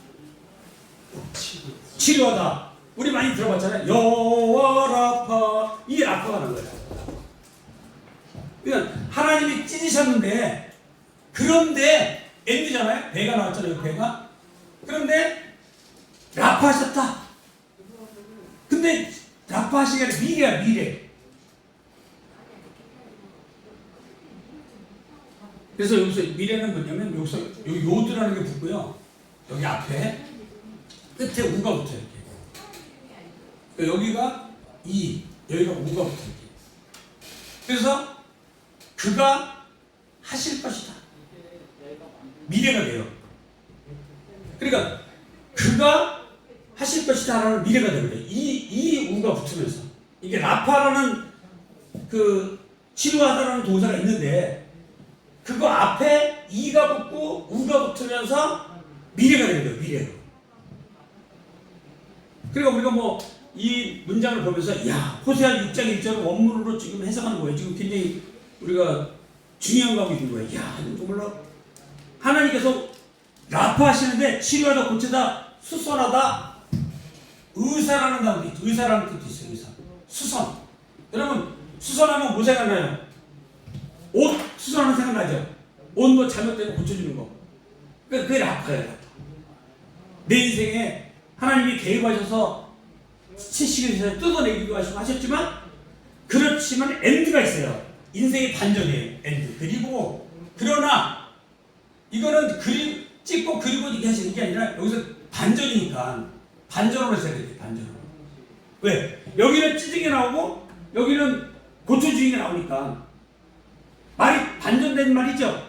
치료하다. 우리 많이 들어봤잖아요. 여호와 라파. 이게 라파가 나는 거예요. 그러니까 하나님이 찢으셨는데, 그런데 엔드잖아요. 배가 나왔잖아요. 배가. 그런데 라파 하셨다. 근데 라파 하신 게 아니라 미래야, 미래. 그래서 여기서 미래는 뭐냐면 여기서 여기 요드라는 게 붙고요. 여기 앞에 끝에 우가 붙어요. 이렇게. 여기가 이, 여기가 우가 붙어요. 이렇게. 그래서 그가 하실 것이다. 미래가 돼요. 그러니까 그가 하실 것이다라는 미래가 되거든요. 이 우가 붙으면서 이게 라파라는 그 치료하다라는 동사가 있는데. 그거 앞에 이가 붙고 우가 붙으면서 미래가 되는 거예요. 미래가. 그러니까 우리가 뭐 이 문장을 보면서 야, 호세아 6장 1절을 원문으로 지금 해석하는 거예요. 지금 굉장히 우리가 중요한 거 있는 거예요. 야, 이거 몰라. 하나님께서 라파 하시는데 치료하다, 고치다, 수선하다, 의사라는 단어도 있죠. 의사라는 뜻도 있어요. 의사. 수선. 여러분, 수선하면 뭐 생각나요? 옷 수선하는 생각나죠? 옷 뭐 잘못되면 고쳐주는 거. 그러니까 그게 라파예요. 라파. 내 인생에 하나님이 개입하셔서 치시기 위해서 뜯어내기도 하셨지만 그렇지만 엔드가 있어요. 인생의 반전이에요. 엔드. 그리고 그러나 이거는 찍고 그리고 이게 하시는 게 아니라 여기서 반전이니까 반전으로 해야 돼요. 반전으로. 왜? 여기는 찌직이 나오고 여기는 고쳐주기가 나오니까 말이 반전된 말이죠.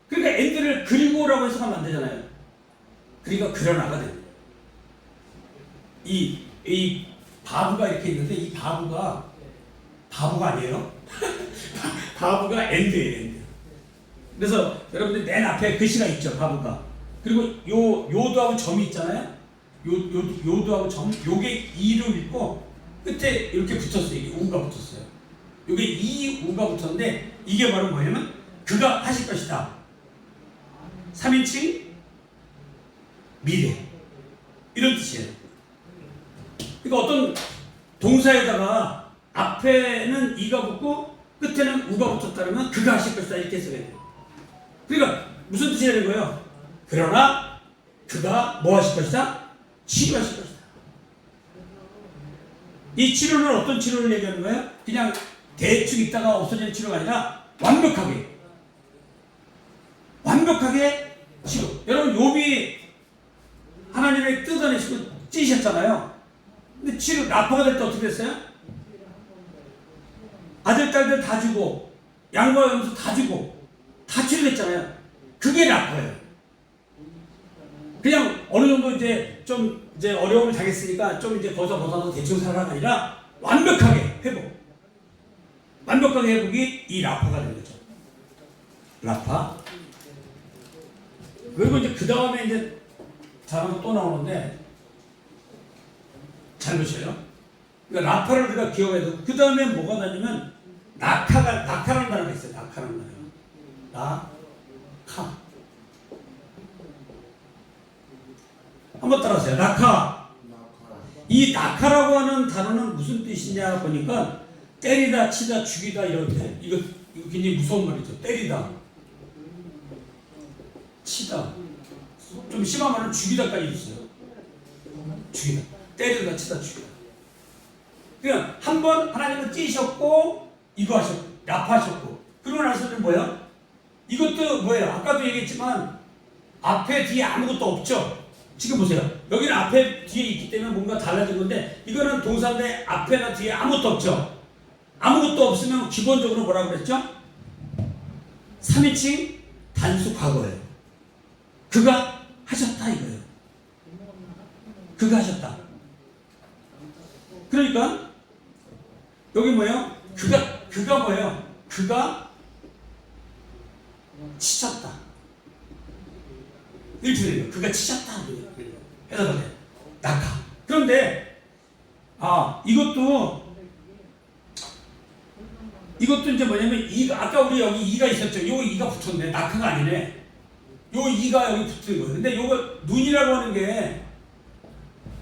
그러니까 엔드를 그리고라고 해석하면 안 되잖아요. 그러니까 그러나가 돼요. 이 바보가 이렇게 있는데 이 바보가 아니에요. 바보가 엔드예요. 엔드. 그래서 여러분들 맨 앞에 글씨가 있죠. 바보가. 그리고 요도하고 점이 있잖아요. 요도하고 점. 요게 이로 읽고 끝에 이렇게 붙었어요. 이게 우가 붙었어요. 요게 이 우가 붙었는데 이게 바로 뭐냐면 그가 하실 것이다. 3인칭 미래 이런 뜻이에요. 그러니까 어떤 동사에다가 앞에는 이가 붙고 끝에는 우가 붙었다면 그가 하실 것이다 이렇게 해석해야 돼요. 그러니까 무슨 뜻이 되는 거예요? 그러나 그가 뭐 하실 것이다? 치료하실 것이다. 이 치료는 어떤 치료를 얘기하는 거예요? 그냥 대충 있다가 없어지는 치료가 아니라 완벽하게 치료. 여러분 욥이 하나님의 뜯어내시고 찌셨잖아요. 근데 치료 나빠가 될 때 어떻게 됐어요? 아들 딸들 다 주고 양과 염소 다 주고 다 치료됐잖아요. 그게 나빠요. 그냥 어느 정도 이제 좀 이제 어려움을 당했으니까 좀 이제 벗어나서 대충 살아가 아니라 완벽하게 회복. 완벽하게 회복이 이 라파가 되는 거죠. 라파. 그리고 이제 그 다음에 이제 단어가 또 나오는데 잘 보셔요. 그러니까 라파를 우리가 기억해야 되고 그 다음에 뭐가 나냐면 낙하라는 단어가 있어요. 낙하라는 단어. 낙하. 한번 따라하세요. 낙하. 이 낙하라고 하는 단어는 무슨 뜻이냐 보니까 때리다, 치다, 죽이다 이럴 때 이거 굉장히 무서운 말이죠. 때리다, 치다, 좀 심한 말은 죽이다까지 있어요. 죽이다, 때리다, 치다, 죽이다. 그냥 한 번 하나님은 찌셨고 이거 하셨고 납하셨고 그러고 나서는 뭐예요? 이것도 뭐예요? 아까도 얘기했지만 앞에 뒤에 아무것도 없죠. 지금 보세요. 여기는 앞에 뒤에 있기 때문에 뭔가 달라진 건데 이거는 동사인데 앞에나 뒤에 아무것도 없죠. 아무것도 없으면 기본적으로 뭐라고 그랬죠? 3인칭 단수 과거예요. 그가 하셨다 이거예요. 그가 하셨다. 그러니까 여기 뭐예요? 그가 뭐예요? 그가 치셨다. 이렇게 돼요. 그가 치셨다. 해석을 해요. 낙하. 그런데 이것도 이제 뭐냐면 아까 우리 여기 이가 있었죠. 요 이가 붙었네. 낙하가 아니네. 요 이가 여기 붙은 거예요. 근데 요거 눈이라고 하는 게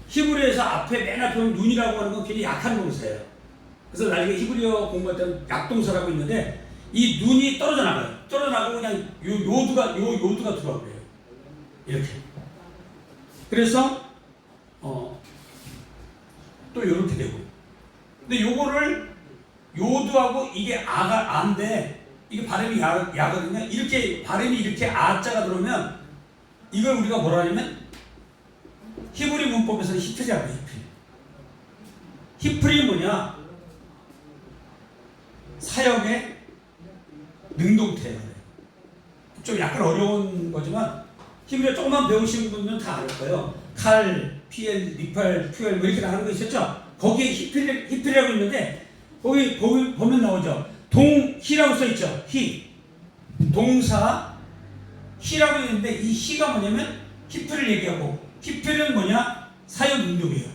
히브리어에서 맨 앞에 보면 눈이라고 하는 건 굉장히 약한 동사예요. 그래서 나중에 히브리어 공부할 때는 약동사라고 있는데 이 눈이 떨어져 나가요. 떨어져 나가고 그냥 요두가 들어가요. 이렇게. 그래서 또 이렇게 되고. 근데 요거를 요두하고 이게 아인데 이게 발음이 야거든요. 이렇게 발음이 이렇게 아자가 들어오면 이걸 우리가 뭐라 하냐면 히브리 문법에서는 히프리라고 해요. 히프리 뭐냐? 사역의 능동태예요. 좀 약간 어려운 거지만 히브리어 조금만 배우신 분들은 다 알 거예요. 칼, 피엘, 리팔, 퓨엘 뭐 이렇게 나가는 거 있었죠? 거기에 히프리라고 있는데 거기 보면 나오죠. 히라고 써있죠. 동사 히라고 있는데 이 히가 뭐냐면 히프를 얘기하고 히프는 뭐냐? 사역 능력이에요.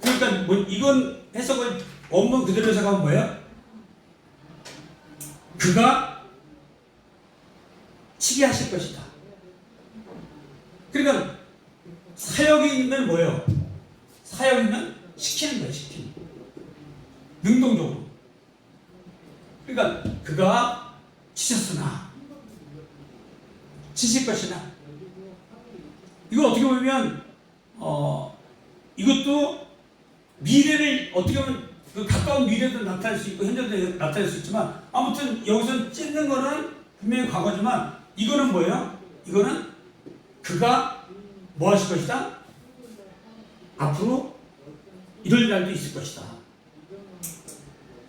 그러니까 이건 해석을 원문 그대로 해석하면 뭐예요? 그가 치게 하실 것이다. 그러니까 사역이면 뭐예요? 사역이면 시키는 거예요. 시키는 거. 능동적으로. 그러니까 그가 치셨으나 치실 것이나 이거 어떻게 보면 이것도 미래를 어떻게 보면 그 가까운 미래도 나타낼 수 있고 현재도 나타낼 수 있지만 아무튼 여기서 찢는 거는 분명히 과거지만 이거는 뭐예요? 이거는 그가 뭐 하실 것이다? 앞으로 이럴 날도 있을 것이다.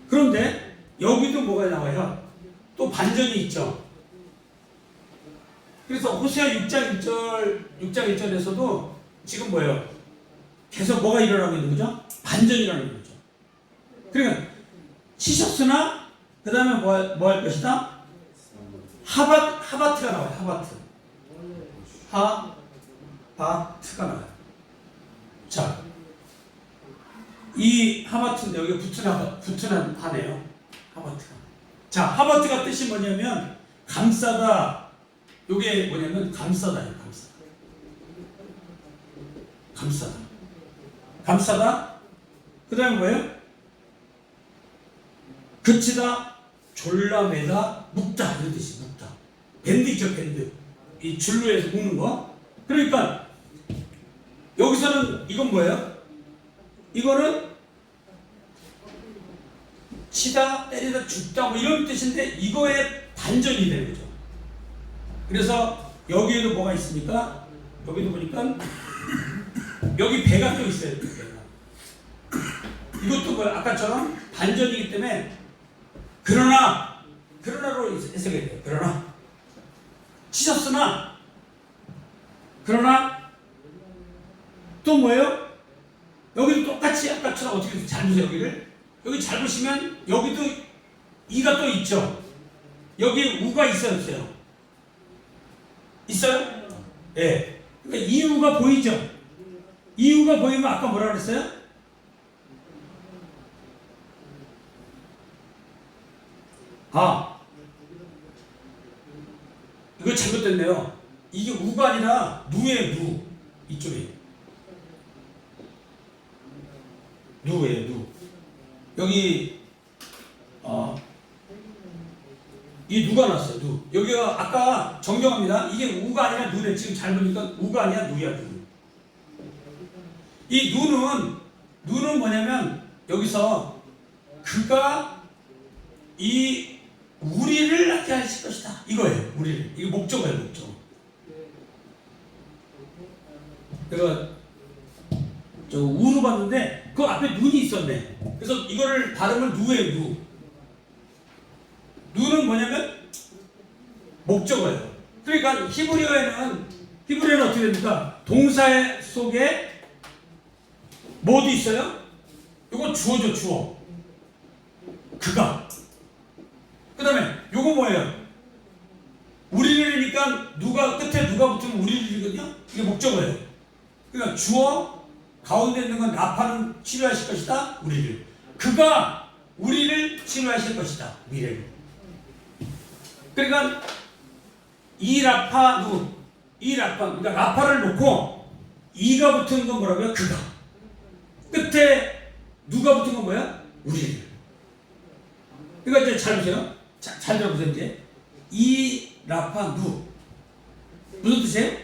그런데 여기도 뭐가 나와요? 또 반전이 있죠. 그래서 호세아 6장 1절에서도 지금 뭐예요? 계속 뭐가 일어나고 있는 거죠? 반전이 일어나는 거죠. 그러니까 치셨으나 그 다음에 뭐 할 것이다? 하바트가 나와요. 하바트가 나와요. 자, 이 하바트인데 여기 붙은 하네요. 하바트가. 자, 하바트가 뜻이 뭐냐면 감싸다. 요게 뭐냐면 감싸다예요. 감싸다. 그 다음에 뭐예요? 그치다, 졸라매다, 묶다 이런 뜻이 묶다. 밴드 있죠, 밴드. 이 줄로 해서 묶는 거. 그러니까 여기서는 이건 뭐예요? 이거는 치다, 때리다, 죽다 뭐 이런 뜻인데 이거에 반전이 되는 거죠. 그래서 여기에도 뭐가 있습니까? 여기도 보니까 여기 배가 또 있어요. 배가. 이것도 뭐 아까처럼 반전이기 때문에 그러나로 해석해야 돼요. 그러나 치셨으나 그러나 또 뭐예요? 여기도 똑같이 아까처럼 어떻게 잘 보세요. 여기 잘 보시면 여기도 이가 또 있죠. 여기 우가 있어요, 없어요? 있어요? 예. 그러니까 이유가 보이죠? 이유가 보이면 아까 뭐라 그랬어요? 이거 잘못됐네요. 이게 우가 아니라 누예요, 누. 이쪽에. 누예요, 누. 여기, 이 누가 났어요, 누. 여기가 아까 정정합니다. 이게 우가 아니라 누네. 지금 잘 보니까 우가 아니라 누야, 누. 이 누는 뭐냐면 여기서 그가 이 우리를 낫게 하실 것이다. 이거예요, 우리를. 이게 목적어예요, 목적. 내가 저 우로 봤는데 그 앞에 눈이 있었네. 그래서 이거를 발음을 누예요, 누. 누는 뭐냐면 목적어예요. 그러니까 히브리어에는 어떻게 됩니까? 동사 속에 뭐도 있어요? 이거 주어죠, 주어. 그가. 그 다음에 요거 뭐예요? 우리를이니까 끝에 누가 붙으면 우리를이거든요. 이게 목적어예요. 그러니까 주어 가운데 있는 건 라파는 치료하실 것이다. 우리를. 그가 우리를 치료하실 것이다. 미래를. 그러니까 이 라파 그러니까 라파를 놓고 이가 붙은 건 뭐라고요? 그가. 끝에 누가 붙은 건 뭐야? 우리를. 그러니까 이제 잘 보세요. 잘 들어보세요. 이제 이 라파 무슨 뜻이에요?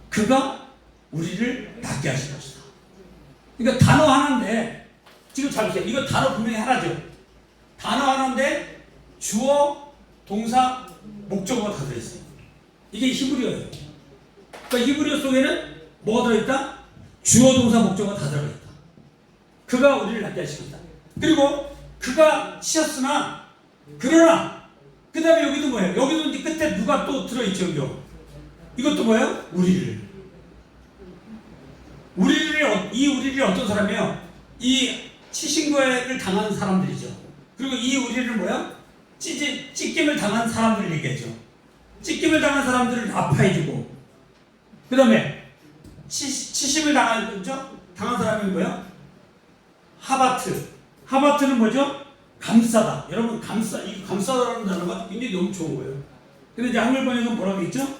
그가 우리를 낫게 하실 것이다. 그러니까 단어 하나인데 지금 잘 보세요. 이거 단어 분명히 하나죠. 단어 하나인데 주어, 동사, 목적어가 다 들어있어요. 이게 히브리어예요. 그러니까 히브리어 속에는 뭐가 들어있다? 주어, 동사, 목적어가 다 들어있다. 그가 우리를 낫게 하실 것이다. 그리고 그가 치셨으나 그러나 그 다음에 여기도 뭐예요? 여기도 이제 끝에 누가 또 들어있죠. 이것도 뭐예요? 우리를. 이 우리를 어떤 사람이에요? 이 치신 거를 당하는 사람들이죠. 그리고 이 우리를 뭐야? 찢김을 당한 사람들을 얘기하죠. 찢김을 당한 사람들을 아파해주고, 그 다음에 치심을 당한 사람이 뭐야? 하바트는 뭐죠? 감싸다. 여러분 이 감싸다라는 단어가 굉장히 너무 좋은 거예요. 근데 이제 한글 번역은 뭐라고 했죠?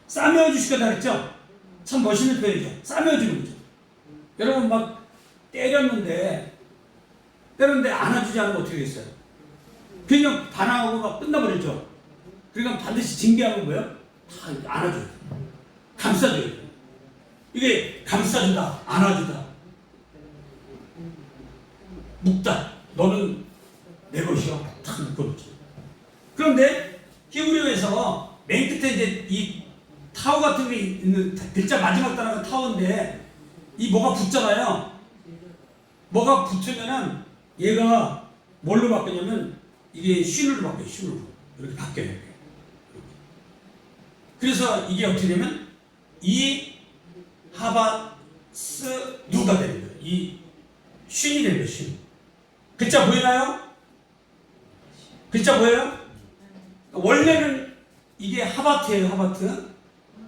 싸매어 주실 거다 그랬죠? 참 멋있는 표현이죠. 싸매어 주는 거죠. 여러분 막 때렸는데 안아주지 않으면 어떻게 됐어요? 그냥 반항하고 막 끝나버렸죠. 그러니까 반드시 징계하면 뭐예요? 다 안아줘요. 감싸줘요. 이게 감싸주다, 안아주다, 묵다. 너는 내 것이여. 탁 묶어놓지. 그런데 히브리어에서 맨 끝에 이제 이 타워 같은 게 있는 글자 마지막 단어가 타워인데 이 뭐가 붙잖아요. 뭐가 붙으면은 얘가 뭘로 바뀌냐면 이게 쉰으로 바뀌어요. 쉰으로 이렇게 바뀌어요. 이렇게. 그래서 이게 어떻게 되면 이 하바스 누가 되는 거예요. 이 쉰이 되는 거예요. 쉰. 글자 보이나요? 글자 보여요? 원래는 이게 하바트예요. 하바트.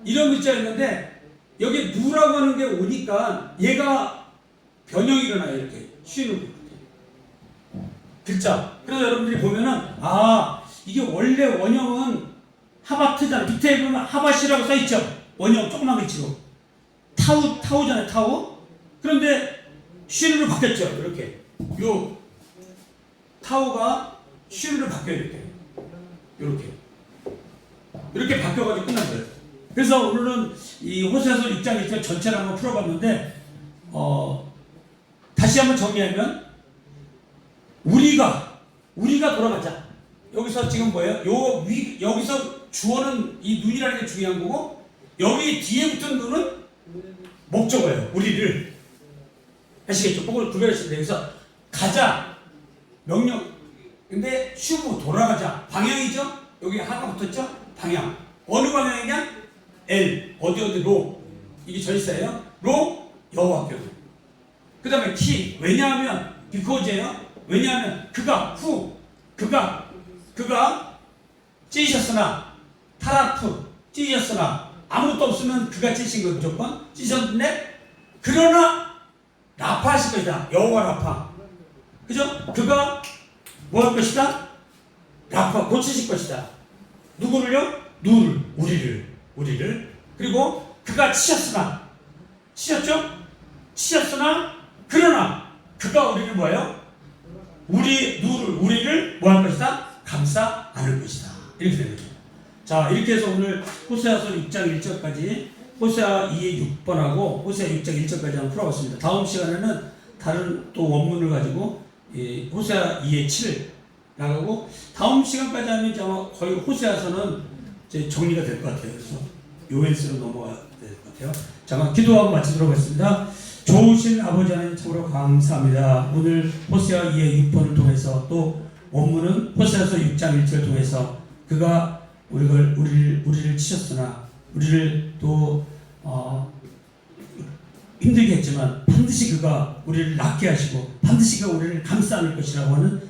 이런 글자였는데 여기 누라고 하는 게 오니까 얘가 변형이 일어나요. 이렇게 쉰으로 글자. 그래서 여러분들이 보면은 이게 원래 원형은 하바트잖아요. 밑에 보면 하바시라고 써있죠. 원형 조그만 글씨로 타우잖아요. 타우. 그런데 쉰으로 바뀌었죠. 이렇게 요 타우가 쉰으로 바뀌어요. 이렇게 바뀌어가지고 끝난 거예요. 그래서 오늘은 이 호세아서 6장 1절 전체를 한번 풀어봤는데 다시 한번 정리하면 우리가 돌아가자. 여기서 지금 뭐예요? 여기서 주어는 이 눈이라는 게 중요한 거고 여기 뒤에 붙은 눈은 목적어예요. 우리를. 아시겠죠? 그걸 구별했습니다. 여기서 가자 명령. 근데 슈브 돌아가자 방향이죠. 여기 하나 붙었죠. 방향. 어느 방향이냐? L 어디 로. 이게 절사예요. 로 여호와께로. 그 다음에 T 왜냐하면 because예요. 왜냐하면 그가 찢으셨으나 타라프 찢으셨으나 아무것도 없으면 그가 찢으신 거 무조건 찢으셨는데 그러나 라파 하실 것이다. 여호와 라파. 그죠? 그가 뭐 할 것이다? 라파 고치실 것이다. 누구를요? 우리를. 그리고 그가 치셨으나 그러나 그가 우리를 뭐예요? 우리를 뭐 할 것이다? 감싸 안을 것이다. 이렇게 되는 거죠. 자, 이렇게 해서 오늘 호세아서 6장 1절까지 호세아 2의 6번하고 호세아 6장 1절까지 한번 풀어봤습니다. 다음 시간에는 다른 또 원문을 가지고 호세아 2의 7을 나가고 다음 시간까지 하면 아마 거의 호세아서는 이제 정리가 될 것 같아요. 그래서 요엘서로 넘어가야 될 것 같아요. 잠깐 기도하고 마치도록 하겠습니다. 좋으신 아버지 하나님 참으로 감사합니다. 오늘 호세아 2의 6번을 통해서 또 원문은 호세아서 6장 1절을 통해서 그가 우리를 치셨으나 우리를 또 힘들게 했지만 반드시 그가 우리를 낫게 하시고 반드시 그가 우리를 감싸 안을 것이라고 하는